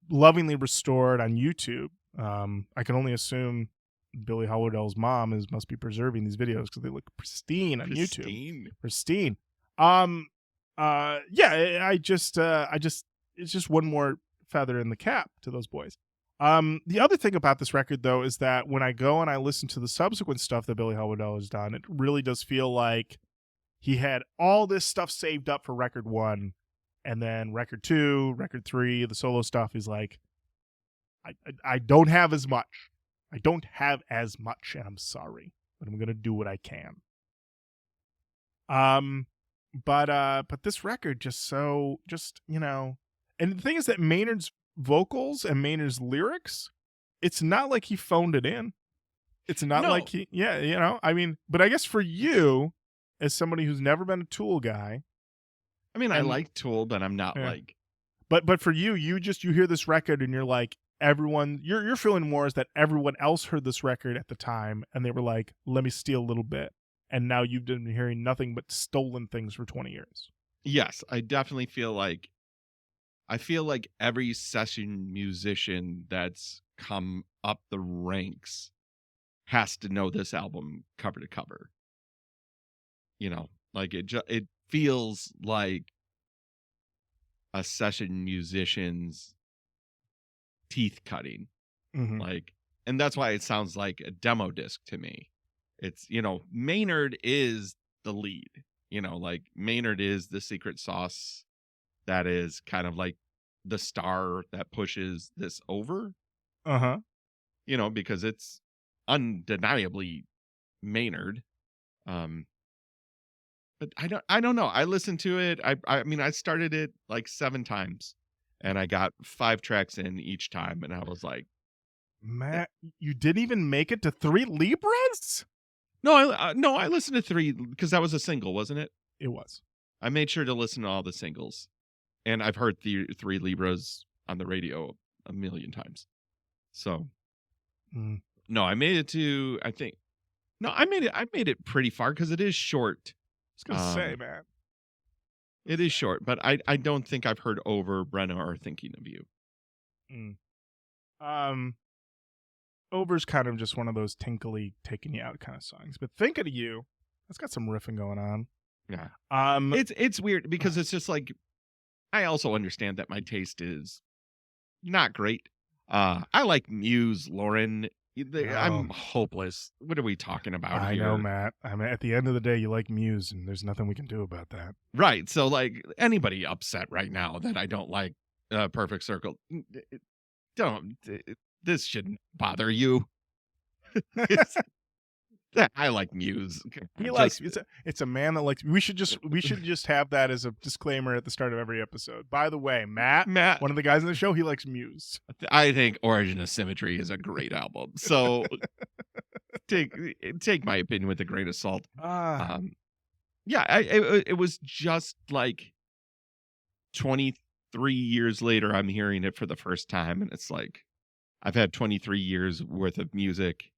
S2: lovingly restored on YouTube, I can only assume Billy Howardell's mom must be preserving these videos because they look pristine on YouTube. Pristine. It's just one more feather in the cap to those boys. The other thing about this record, though, is that when I go and I listen to the subsequent stuff that Billy Howardell has done, it really does feel like he had all this stuff saved up for record 1, and then record 2, record 3, the solo stuff is like, I don't have as much. I don't have as much, and I'm sorry, but I'm gonna do what I can. But this record just you know, and the thing is that Maynard's vocals and Maynard's lyrics, it's not like he phoned it in. It's not
S1: No.
S2: like he, yeah, you know, I mean, but I guess for you, as somebody who's never been a Tool guy,
S1: I mean, I
S2: and-
S1: like Tool, but I'm not
S2: Yeah.
S1: like,
S2: but for you hear this record and you're like, everyone, your feeling more is that everyone else heard this record at the time and they were like, let me steal a little bit. And now you've been hearing nothing but stolen things for 20 years.
S1: yes, I definitely feel like every session musician that's come up the ranks has to know this album cover to cover. You know, like it feels like a session musician's teeth cutting.
S2: Mm-hmm.
S1: Like, and that's why it sounds like a demo disc to me. It's, you know, Maynard is the lead, you know, like Maynard is the secret sauce that is kind of like the star that pushes this over,
S2: Uh-huh.
S1: you know, because it's undeniably Maynard. But I don't know. I listened to it. I mean, I started it like 7 times and I got 5 tracks in each time. And I was like,
S2: Matt, you didn't even make it to 3 Libras?
S1: no, I listened to 3 because that was a single, wasn't it?
S2: It was.
S1: I made sure to listen to all the singles, and I've heard the 3 Libras on the radio a million times. So, no, I made it to. I think, no, I made it pretty far because it is short.
S2: I was gonna say, man.
S1: It is short, but I don't think I've heard Over, Brenna, or Thinking of You.
S2: Over's kind of just one of those tinkly, taking you out kind of songs. But Thinking of You, that's got some riffing going on.
S1: Yeah.
S2: It's
S1: It's weird because it's just like, I also understand that my taste is not great. I like Muse, Lorin. I'm hopeless. What are we talking about
S2: I
S1: here?
S2: know, Matt. I mean, at the end of the day, you like Muse, and there's nothing we can do about that.
S1: Right. So, like, anybody upset right now that I don't like Perfect Circle, this shouldn't bother you. I like Muse.
S2: He likes it's a man that likes. We should just have that as a disclaimer at the start of every episode. By the way, Matt, one of the guys on the show, he likes Muse.
S1: I think Origin of Symmetry is a great album. So take my opinion with a grain of salt. Yeah, it was just like 23 years later, I'm hearing it for the first time, and it's like I've had 23 years worth of music,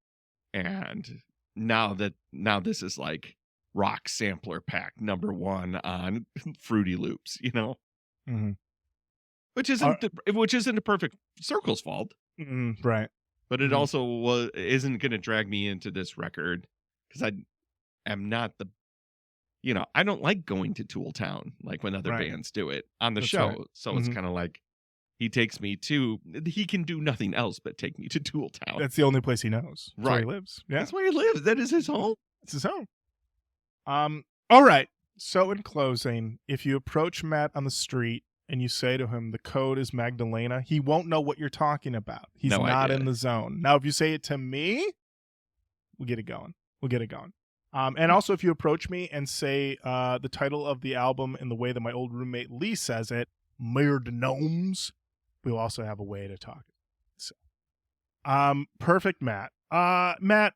S1: and now this is like rock sampler pack #1 on Fruity Loops, you know, which isn't the Perfect Circle's fault,
S2: right?
S1: But it also isn't going to drag me into this record because I am not the, you know, I don't like going to Tool Town like when other bands do it on the show. Right. So it's kind of like he takes me to, he can do nothing else but take me to Tool Town.
S2: That's the only place he knows. That's where he lives. Yeah.
S1: That's where he lives. That is his home.
S2: It's his home. All right. So in closing, if you approach Matt on the street and you say to him, the code is Magdalena, he won't know what you're talking about. He's not in the zone. Now, if you say it to me, we'll get it going. And also, if you approach me and say the title of the album in the way that my old roommate Lee says it, Noms, we'll also have a way to talk. So, perfect, Matt. Matt.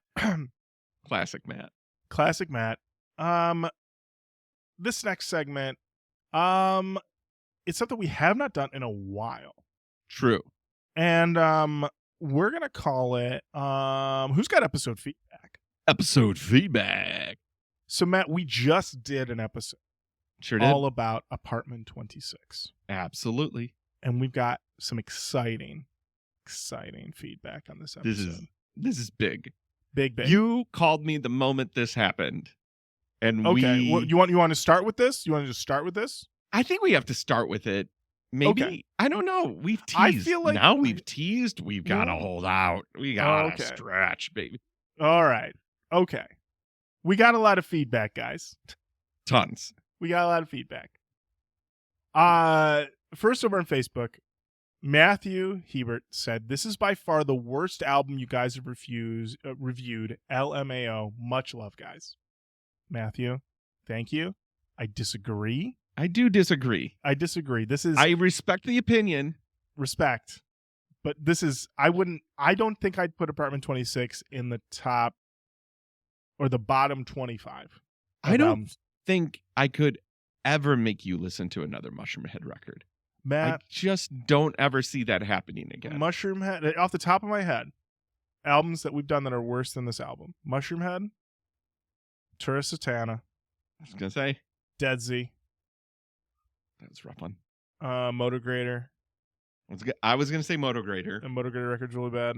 S1: Classic Matt.
S2: Classic Matt. This next segment, it's something we have not done in a while.
S1: True.
S2: And we're gonna call it who's got episode feedback?
S1: Episode feedback.
S2: So Matt, we just did an episode.
S1: Sure did.
S2: All about Apartment 26.
S1: Absolutely.
S2: And we've got some exciting feedback on this episode.
S1: This is big.
S2: Big.
S1: You called me the moment this happened. And
S2: okay. Well, you want to start with this? You want to just start with this?
S1: I think we have to start with it. Maybe. Okay. I don't know. We've teased. I feel like now we've teased. We've got to hold out. We got to stretch, baby.
S2: All right. Okay. We got a lot of feedback, guys.
S1: Tons.
S2: We got a lot of feedback. First over on Facebook, Matthew Hebert said, "This is by far the worst album you guys have reviewed. LMAO. Much love, guys." Matthew, thank you. I disagree.
S1: I do disagree.
S2: This is
S1: I respect the opinion.
S2: respect, but this is I don't think I'd put Apartment 26 in the top or the bottom 25.
S1: I don't
S2: albums.
S1: think I could ever make you listen to another Mushroom Head record.
S2: Matt,
S1: I just don't ever see that happening again.
S2: Mushroom Head, off the top of my head, albums that we've done that are worse than this album: Mushroom Head, Tourist Satana,
S1: I was gonna say
S2: Dead Z,
S1: that's a rough one.
S2: Motor Grader.
S1: I was gonna say Motor Grader.
S2: And Motor Grader record's really bad.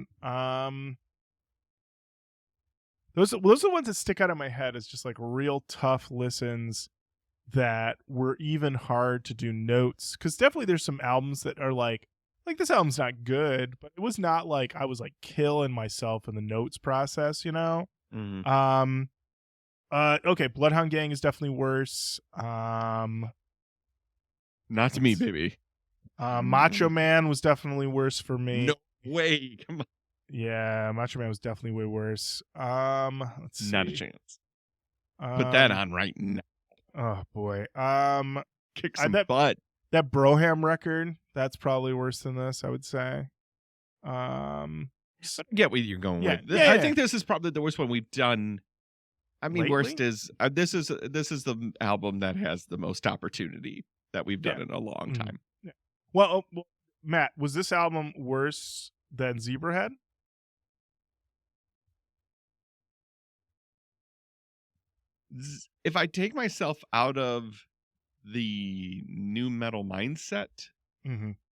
S2: Those are the ones that stick out in my head as just like real tough listens that were even hard to do notes. Because definitely there's some albums that are like this album's not good, but it was not like I was like killing myself in the notes process, you know?
S1: Mm-hmm.
S2: Okay, Bloodhound Gang is definitely worse.
S1: Not to me, baby.
S2: Macho Man was definitely worse for me.
S1: No way. Come on.
S2: Yeah, Macho Man was definitely way worse. Let's see.
S1: Not a chance. Put that on right now.
S2: Oh boy.
S1: Kick some butt.
S2: That Broham record, that's probably worse than this, I would say.
S1: I get what you're going with.
S2: Yeah,
S1: I think this is probably the worst one we've done. I mean,
S2: lately?
S1: worst is this is the album that has the most opportunity that we've done in a long time.
S2: Yeah. Well, Matt, was this album worse than Zebrahead?
S1: If I take myself out of the new metal mindset,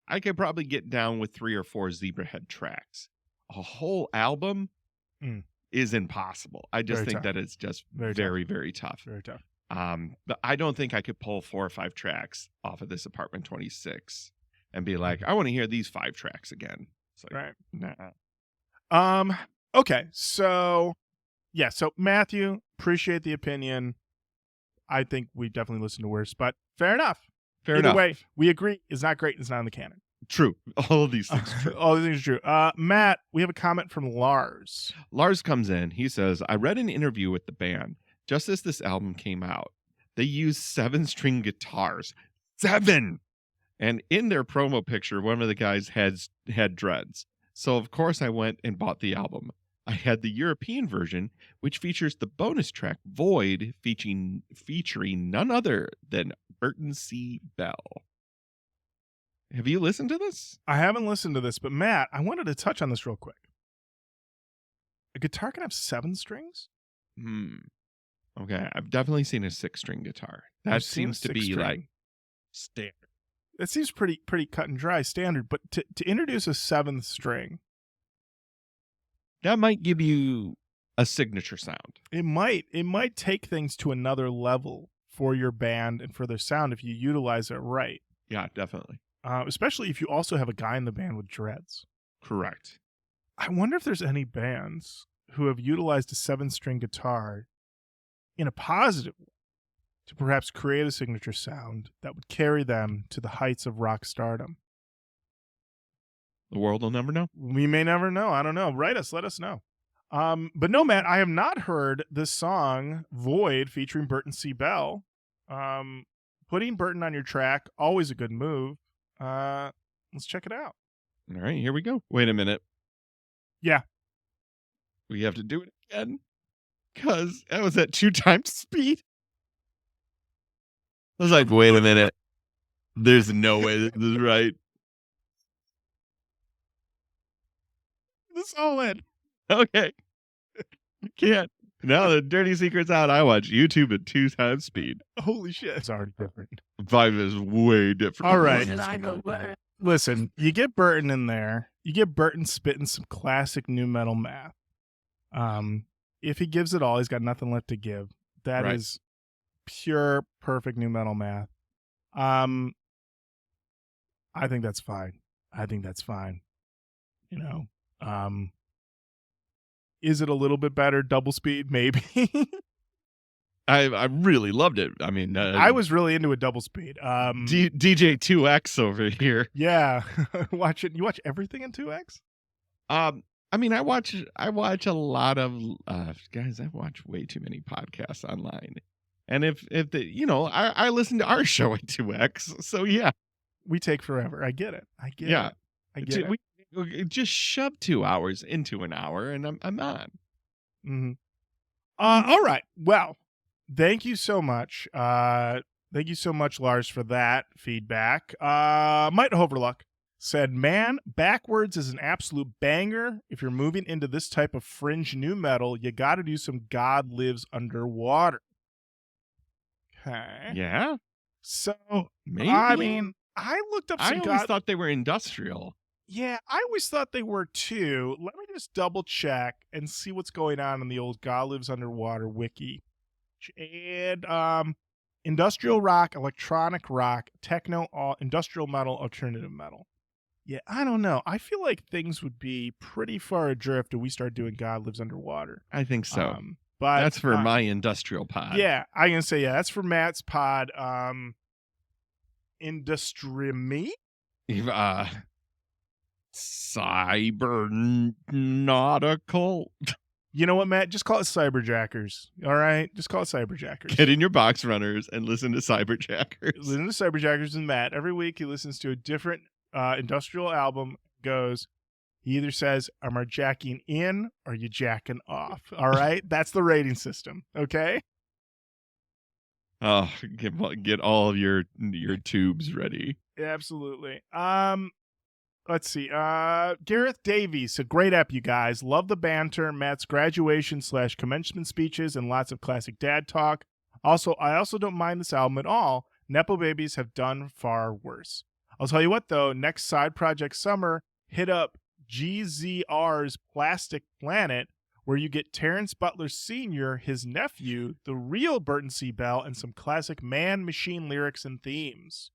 S1: I could probably get down with 3 or 4 Zebrahead tracks. A whole album is impossible. I just think that it's just very, very tough.
S2: Very tough.
S1: But I don't think I could pull 4 or 5 tracks off of this Apartment 26 and be like, I want to hear these 5 tracks again. It's like,
S2: right. Nah. Okay. So, yeah. So Matthew, appreciate the opinion. I think we definitely listened to worse, but fair enough. Either way, we agree. It's not great. It's not in the canon.
S1: True. All of these things are true.
S2: All these things are true. Matt, we have a comment from Lars.
S1: Lars comes in. He says, I read an interview with the band just as this album came out. They used 7-string guitars. 7! And in their promo picture, one of the guys had dreads. So, of course, I went and bought the album. I had the European version, which features the bonus track Void, featuring none other than Burton C. Bell. Have you listened to this?
S2: I haven't listened to this, but Matt, I wanted to touch on this real quick. A guitar can have 7 strings?
S1: Okay, I've definitely seen a 6-string guitar. That seems to be like standard.
S2: That seems pretty cut and dry standard, but to introduce a 7th string,
S1: that might give you a signature sound.
S2: It might take things to another level for your band and for their sound if you utilize it right.
S1: Yeah, definitely.
S2: Especially if you also have a guy in the band with dreads.
S1: Correct.
S2: I wonder if there's any bands who have utilized a 7-string guitar in a positive way to perhaps create a signature sound that would carry them to the heights of rock stardom.
S1: The world will never know.
S2: We may never know. I don't know. Write us. Let us know. But no, Matt, I have not heard this song, Void, featuring Burton C. Bell. Putting Burton on your track, always a good move. Let's check it out.
S1: All right, here we go. Wait a minute.
S2: Yeah.
S1: We have to do it again because that was at 2 times speed. I was like, wait a minute. There's no way this is right.
S2: This all in.
S1: Okay. I can't. Now the dirty secret's out. I watch YouTube at 2 times speed.
S2: Holy shit. It's already different.
S1: 5 is way different.
S2: All right. Listen, you get Burton in there. You get Burton spitting some classic new metal math. If he gives it all, he's got nothing left to give. That is pure, perfect new metal math. I think that's fine. You know, is it a little bit better double speed? Maybe.
S1: I really loved it. I mean,
S2: I was really into a double speed.
S1: DJ 2X over here.
S2: Yeah, watch it. You watch everything in 2X?
S1: I mean, I watch a lot of guys. I watch way too many podcasts online, and if I listen to our show at 2X. So yeah,
S2: we take forever. I get it. I get it.
S1: We just shove 2 hours into an hour, and I'm on.
S2: Mm-hmm. All right. Well, thank you so much. Thank you so much, Lars, for that feedback. Might Hoverluck said, man, Backwards is an absolute banger. If you're moving into this type of fringe new metal, you got to do some God Lives Underwater. Okay.
S1: Yeah.
S2: So,
S1: maybe.
S2: I mean, I looked up some
S1: I always thought they were industrial.
S2: Yeah, I always thought they were too. Let me just double check and see what's going on in the old God Lives Underwater wiki. And industrial rock, electronic rock, techno, industrial metal, alternative metal. Yeah, I don't know. I feel like things would be pretty far adrift if we start doing God Lives Underwater.
S1: I think so.
S2: But
S1: that's for my industrial pod.
S2: Yeah, I'm going to say, that's for Matt's pod. Industry-me?
S1: Cybernautical.
S2: You know what, Matt? Just call it Cyberjackers. All right? Just call it Cyberjackers.
S1: Get in your box runners and listen to Cyberjackers.
S2: Listen to Cyberjackers and Matt. Every week he listens to a different industrial album. He either says, am I jacking in or you jacking off? All right? That's the rating system. Okay?
S1: Oh, get all of your tubes ready.
S2: Absolutely. Let's see. Gareth Davies, a great ep, you guys. Love the banter, Matt's graduation/commencement speeches, and lots of classic dad talk. I also don't mind this album at all. Nepo Babies have done far worse. I'll tell you what, though. Next side project summer, hit up GZR's Plastic Planet, where you get Terrence Butler Sr., his nephew, the real Burton C. Bell, and some classic man-machine lyrics and themes.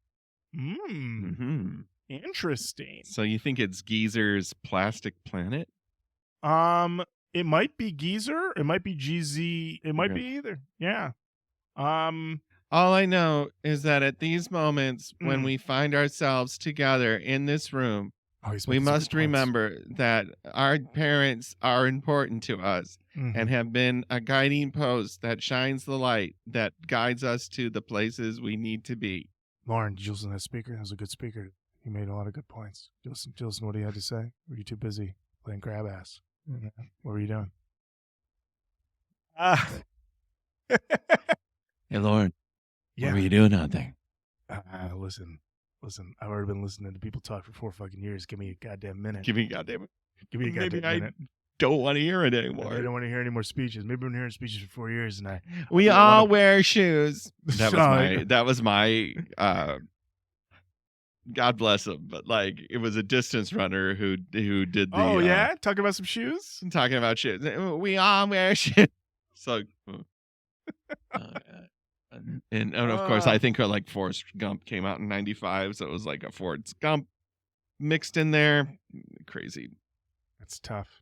S1: Mm-hmm.
S2: Interesting.
S1: So you think it's Geezer's Plastic Planet?
S2: It might be Geezer. It might be GZ. It might be either. Yeah.
S1: All I know is that at these moments when we find ourselves together in this room, we must remember that our parents are important to us and have been a guiding post that shines the light that guides us to the places we need to be.
S2: Lorin, did you listen to that speaker? That was a good speaker. He made a lot of good points. Did you listen to what he had to say? Were you too busy playing grab ass? What were you doing?
S1: Hey, Lorin.
S2: Yeah.
S1: What were you doing out there?
S2: Listen. I've already been listening to people talk for 4 fucking years. Give me a goddamn minute.
S1: Give me a goddamn
S2: minute.
S1: I don't want to hear it anymore.
S2: I don't want to hear any more speeches. Maybe I've been hearing speeches for 4 years, and
S1: we all wear shoes. That was my. God bless him, but like it was a distance runner who did the.
S2: Oh yeah, talking about some shoes.
S1: Talking about shoes. We all wear shoes. So, and of course, I think like Forrest Gump came out in '95, so it was like a Forrest Gump mixed in there. Crazy.
S2: That's tough.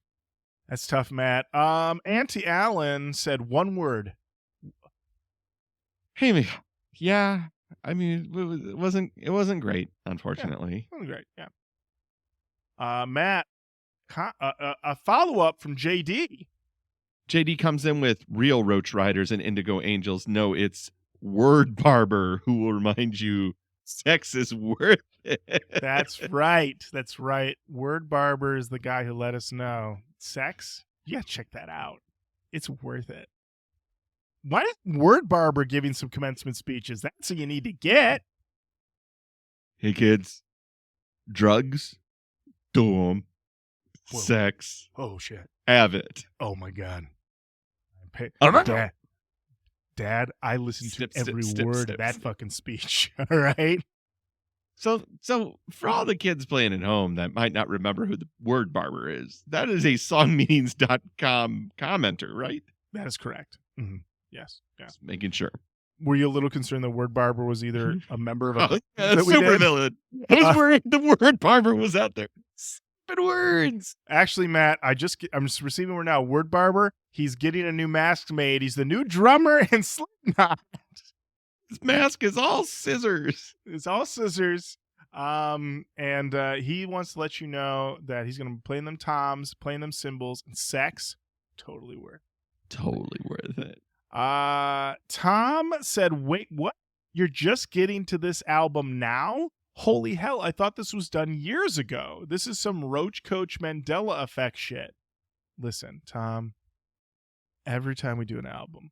S2: That's tough, Matt. Auntie Allen said one word.
S1: Hey, yeah. I mean, it wasn't great, unfortunately.
S2: Yeah, it wasn't great, yeah. Matt, a follow-up from JD.
S1: JD comes in with real Roach Riders and Indigo Angels. No, it's Word Barber who will remind you sex is worth it.
S2: That's right. Word Barber is the guy who let us know. Sex? You gotta check that out. It's worth it. Why is Word Barber giving some commencement speeches? That's what you need to get.
S1: Hey, kids. Drugs. Do 'em. Sex.
S2: Oh, shit.
S1: Have it.
S2: Oh, my God.
S1: Dad,
S2: Dad, I listened to every word of that fucking speech. All right?
S1: So for all the kids playing at home that might not remember who the Word Barber is, that is a songmeanings.com commenter, right?
S2: That is correct. Mm-hmm. Yes. Yeah.
S1: Just making sure.
S2: Were you a little concerned that Word Barber was either a member of a
S1: super villain? I was worried the Word Barber was out there. words.
S2: Actually, Matt, I'm just receiving word now. Word Barber, he's getting a new mask made. He's the new drummer in Slipknot.
S1: His mask is all scissors.
S2: It's all scissors. And he wants to let you know that he's going to be playing them toms, playing them cymbals, and sex. Totally worth
S1: it.
S2: Tom said, wait, what? You're just getting to this album now? Holy hell, I thought this was done years ago. This is some Roach Koach Mandela effect shit. Listen, Tom, every time we do an album,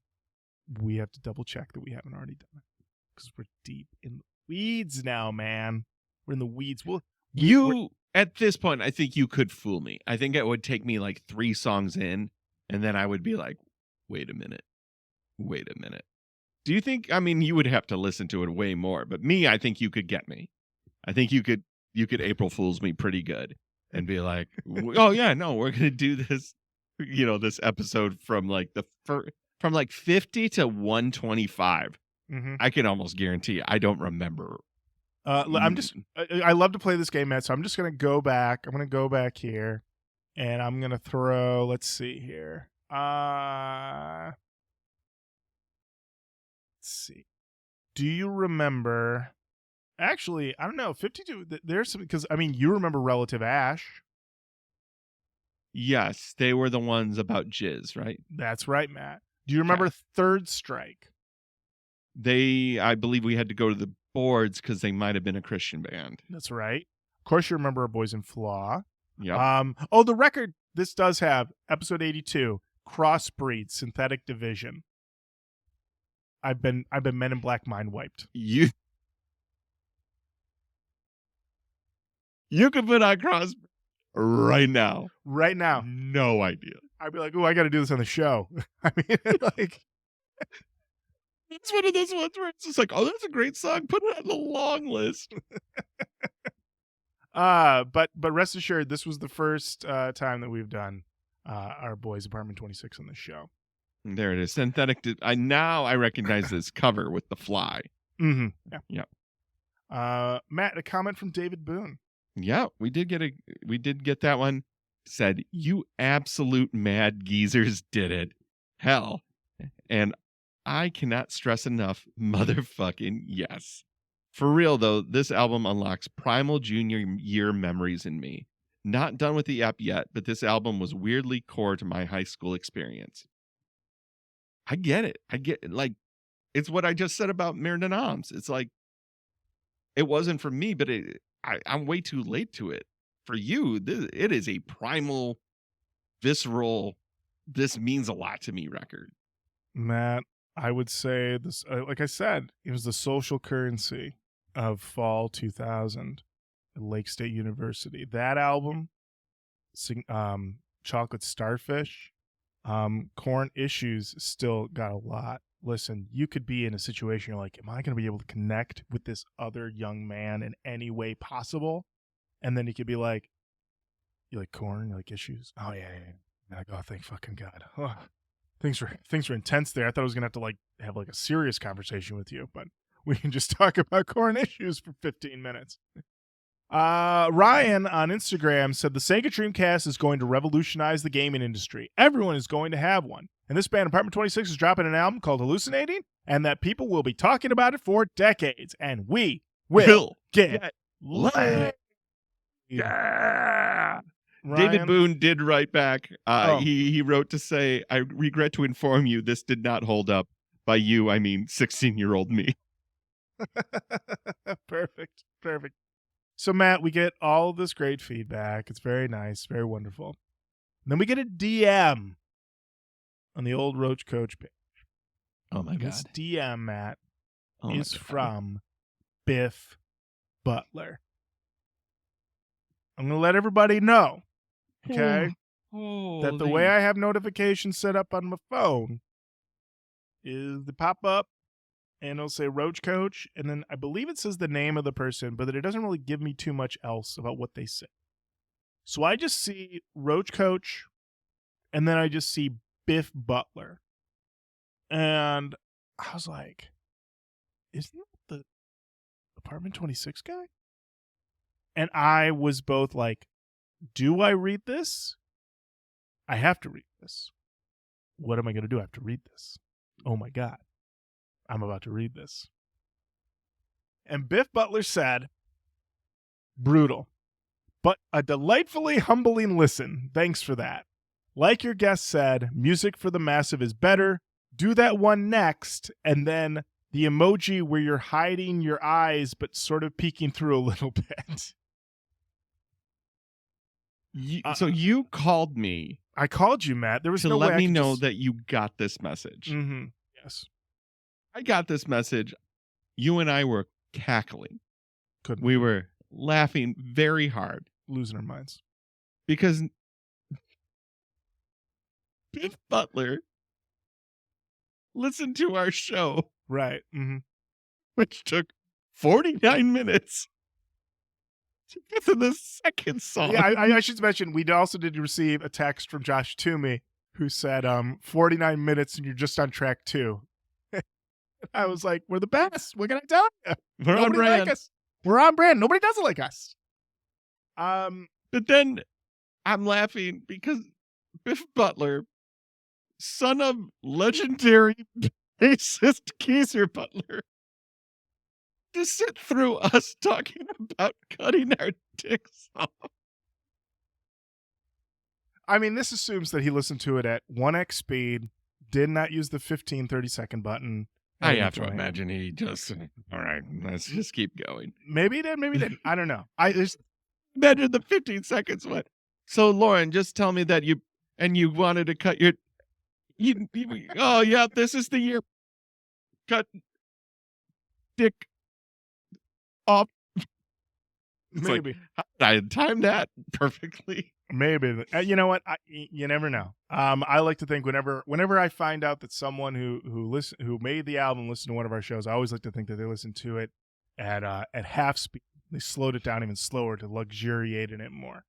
S2: we have to double check that we haven't already done it. Because we're deep in the weeds now, man. We're in the weeds.
S1: At this point, I think you could fool me. I think it would take me like 3 songs in, and then I would be like, wait a minute. Do you think, you would have to listen to it way more, but me, I think you could get me. I think you could April Fools me pretty good and be like, oh yeah, no, we're going to do this, this episode from like from like 50 to 125.
S2: Mm-hmm.
S1: I can almost guarantee I don't remember.
S2: I love to play this game, Matt, so I'm just going to go back. I'm going to go back here and I'm going to throw, let's see here. Let's see. Do you remember? Actually, I don't know. 52. There's some because you remember Relative Ash.
S1: Yes, they were the ones about jizz, right?
S2: That's right, Matt. Do you remember Third Strike?
S1: I believe we had to go to the boards because they might have been a Christian band.
S2: That's right. Of course, you remember Boys in Flaw.
S1: Yeah.
S2: The record. This does have episode 82. Crossbreed, Synthetic Division. I've been Men in Black mind wiped.
S1: You could put on Crossbreed right now.
S2: Right now.
S1: No idea.
S2: I'd be like, oh, I got to do this on the show. Like.
S1: It's one of those ones where it's just like, oh, that's a great song. Put it on the long list.
S2: But rest assured, this was the first time that we've done our Boys Apartment 26 on the show.
S1: There it is. Synthetic. I recognize this cover with the fly.
S2: Mm-hmm.
S1: Yeah.
S2: Matt, a comment from David Boone.
S1: Yeah, we did get that one. Said, you absolute mad geezers did it. Hell. And I cannot stress enough, motherfucking yes. For real, though, this album unlocks primal junior year memories in me. Not done with the ep yet, but this album was weirdly core to my high school experience. I get it. Like, it's what I just said about Noms. It's like, it wasn't for me, but I'm way too late to it. For you, it is a primal, visceral, this means a lot to me record.
S2: Matt, I would say this, like I said, it was the social currency of fall 2000 at Lake State University. That album, Chocolate Starfish, Corn Issues still got a lot. Listen, you could be in a situation you're like, am I going to be able to connect with this other young man in any way possible? And then you could be like, you like Corn? You like Issues? Oh, yeah. Like, oh, thank fucking God. Oh, things were intense there. I thought I was going to have a serious conversation with you, but we can just talk about Corn Issues for 15 minutes. Ryan on Instagram said the Sega Dreamcast is going to revolutionize the gaming industry. Everyone is going to have one. And this band, Apartment 26, is dropping an album called Hallucinating, and that people will be talking about it for decades. And we will get laid.
S1: Yeah.
S2: Ryan?
S1: David Boone did write back. He wrote to say, I regret to inform you this did not hold up. By you, I mean 16-year-old me.
S2: Perfect. So, Matt, we get all of this great feedback. It's very nice, very wonderful. And then we get a DM on the old Roach Koach page.
S1: Oh, my God.
S2: This DM, Matt, is from Biff Butler. I'm going to let everybody know, okay, that the way I have notifications set up on my phone is the pop-up, and it'll say Roach Koach, and then I believe it says the name of the person, but it doesn't really give me too much else about what they say. So I just see Roach Koach, and then I just see Biff Butler. And I was like, isn't that the Apartment 26 guy? And I was both like, do I read this? I have to read this. What am I going to do? I have to read this. Oh my God. I'm about to read this. And Biff Butler said, brutal, but a delightfully humbling listen. Thanks for that. Like your guest said, music for the massive is better. Do that one next, and then the emoji where you're hiding your eyes but sort of peeking through a little bit.
S1: So you called me.
S2: I called you, Matt. There was
S1: to
S2: no
S1: let
S2: way
S1: me know that you got this message.
S2: Mm-hmm. Yes.
S1: I got this message. You and I were cackling.
S2: Couldn't
S1: we were laughing very hard.
S2: Losing our minds.
S1: Because Biff Butler listened to our show.
S2: Right. Mm-hmm.
S1: Which took 49 minutes to get to the second song.
S2: Yeah, I should mention, we also did receive a text from Josh Toomey who said, 49 minutes and you're just on track 2. I was like, we're the best. What can I tell you?
S1: We're on brand.
S2: Like us. We're on brand. Nobody does it like us.
S1: But then I'm laughing because Biff Butler, son of legendary bassist Geezer Butler, to sit through us talking about cutting our dicks off.
S2: I mean, this assumes that he listened to it at 1x speed, did not use the 30-second button.
S1: I have to imagine he just, all right, let's just keep going.
S2: Maybe he did, maybe he didn't. I don't know. I just
S1: imagine the 15 seconds one. So, Lorin, just tell me that you wanted to cut your, oh, yeah, this is the year. Cut dick off.
S2: Maybe.
S1: Like, I timed that perfectly.
S2: Maybe. You know what? You never know. I like to think whenever I find out that someone who made the album listened to one of our shows, I always like to think that they listened to it at half speed. They slowed it down even slower to luxuriate in it more.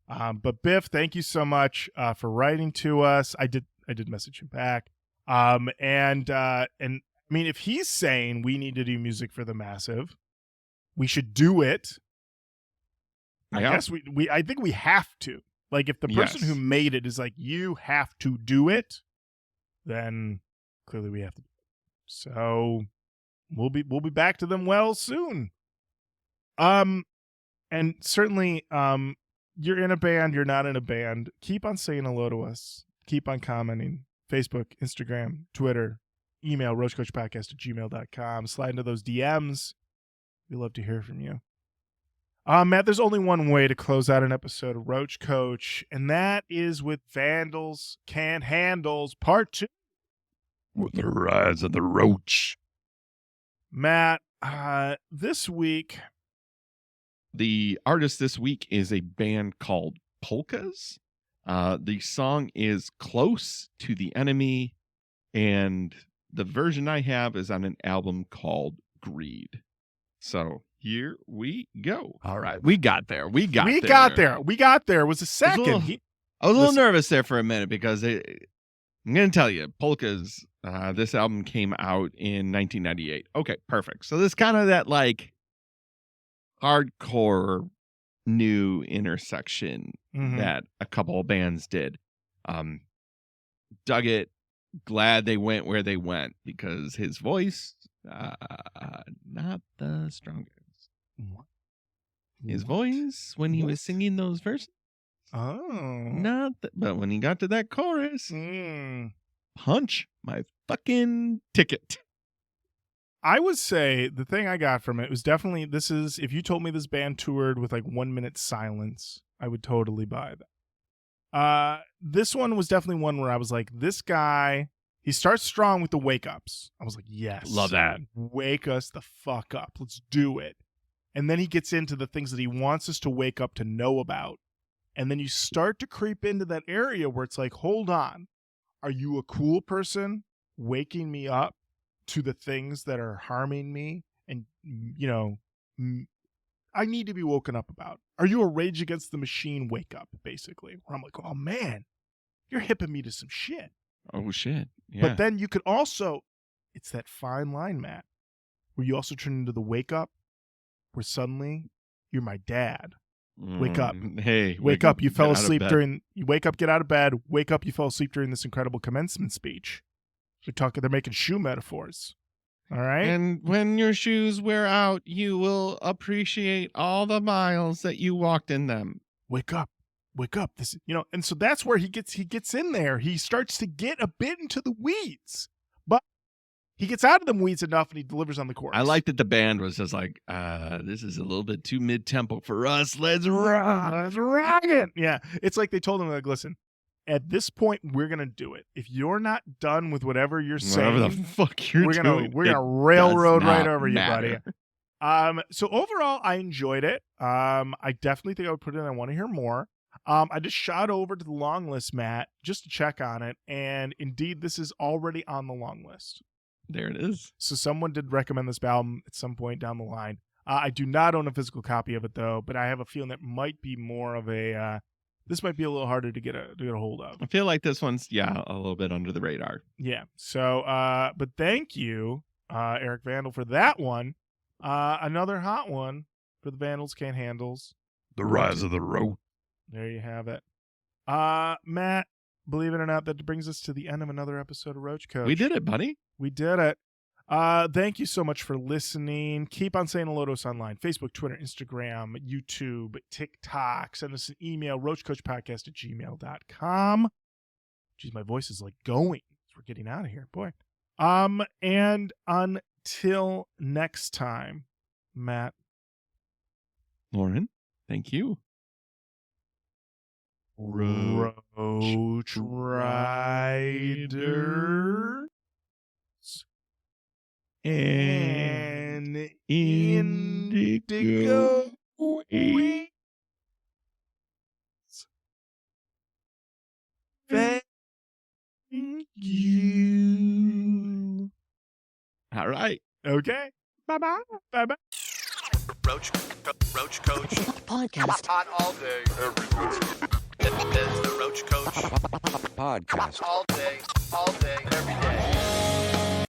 S2: But Biff, thank you so much for writing to us. I did message him back. And I mean, if he's saying we need to do music for the massive, we should do it. I guess I think we have to. Like, if the person who made it is like, you have to do it, then clearly we have to. So we'll be back to them well soon. And certainly, you're in a band, you're not in a band. Keep on saying hello to us. Keep on commenting. Facebook, Instagram, Twitter, email roachkoachpodcast@gmail.com. Slide into those DMs. We love to hear from you. Matt, there's only one way to close out an episode of Roach Koach, and that is with Vandals Can't Handles Part 2.
S1: With the rise of the Roach.
S2: Matt, this week...
S1: The artist this week is a band called Polkas. The song is Close to the Enemy, and the version I have is on an album called Greed. So... here we go. All right. We got there. We got there.
S2: It was a second.
S1: I was a little nervous there for a minute because I'm going to tell you, Polkas, this album came out in 1998. Okay, perfect. So this kind of that like hardcore new intersection that a couple of bands did. Dug it. Glad they went where they went because his voice, not the strongest. His voice when he was singing those verses.
S2: Oh.
S1: But when he got to that chorus, punch my fucking ticket.
S2: I would say the thing I got from it was definitely, if you told me this band toured with like 1 minute silence, I would totally buy that. This one was definitely one where I was like, this guy, he starts strong with the wake ups. I was like, yes.
S1: Love that.
S2: Wake us the fuck up. Let's do it. And then he gets into the things that he wants us to wake up to know about. And then you start to creep into that area where it's like, hold on. Are you a cool person waking me up to the things that are harming me? And, I need to be woken up about. Are you a Rage Against the Machine wake up, basically? Where I'm like, oh, man, you're hipping me to some shit.
S1: Oh, shit. Yeah.
S2: But then you could also, it's that fine line, Matt, where you also turn into the wake up, where suddenly you're my dad Wake up.
S1: Hey,
S2: Wake up. You fell
S1: get out of
S2: asleep
S1: bed.
S2: you wake up, get out of bed. Wake up. You fell asleep during this incredible commencement speech. They're making shoe metaphors. All right.
S1: And when your shoes wear out, you will appreciate all the miles that you walked in them.
S2: Wake up. Wake up. This, and so that's where he gets in there. He starts to get a bit into the weeds, but he gets out of them weeds enough and he delivers on the chorus.
S1: I like that the band was just like, this is a little bit too mid-tempo for us. Let's rock.
S2: Let's rock it. Yeah. It's like they told him, like, listen, at this point, we're going to do it. If you're not done with whatever you're saying,
S1: whatever the fuck you're doing,
S2: we're gonna railroad right over
S1: matter.
S2: you, buddy. So overall, I enjoyed it. I definitely think I would put it in. I want to hear more. I just shot over to the long list, Matt, just to check on it. And indeed, this is already on the long list.
S1: There it is.
S2: So someone did recommend this album at some point down the line. I do not own a physical copy of it, though, but I have a feeling that might be more of a... this might be a little harder to get a hold of.
S1: I feel like this one's, a little bit under the radar.
S2: Yeah. So, but thank you, Eric Vandal, for that one. Another hot one for the Vandals Can't Handles.
S1: The Rise of the Roach.
S2: There you have it. Matt, believe it or not, that brings us to the end of another episode of Roach Koach.
S1: We did it, buddy.
S2: We did it. Thank you so much for listening. Keep on saying hello to us online. Facebook, Twitter, Instagram, YouTube, TikTok. Send us an email, roachcoachpodcast@gmail.com. Jeez, my voice is like going. We're getting out of here, boy. And until next time, Matt.
S1: Lorin, thank you.
S2: Roach Rider. And indigo wings. Thank you.
S1: All right.
S2: Okay. Bye-bye. Bye-bye.
S3: Roach Koach
S4: Podcast.
S3: hot all day, every day. The Roach Koach
S4: Podcast.
S3: all day, every day.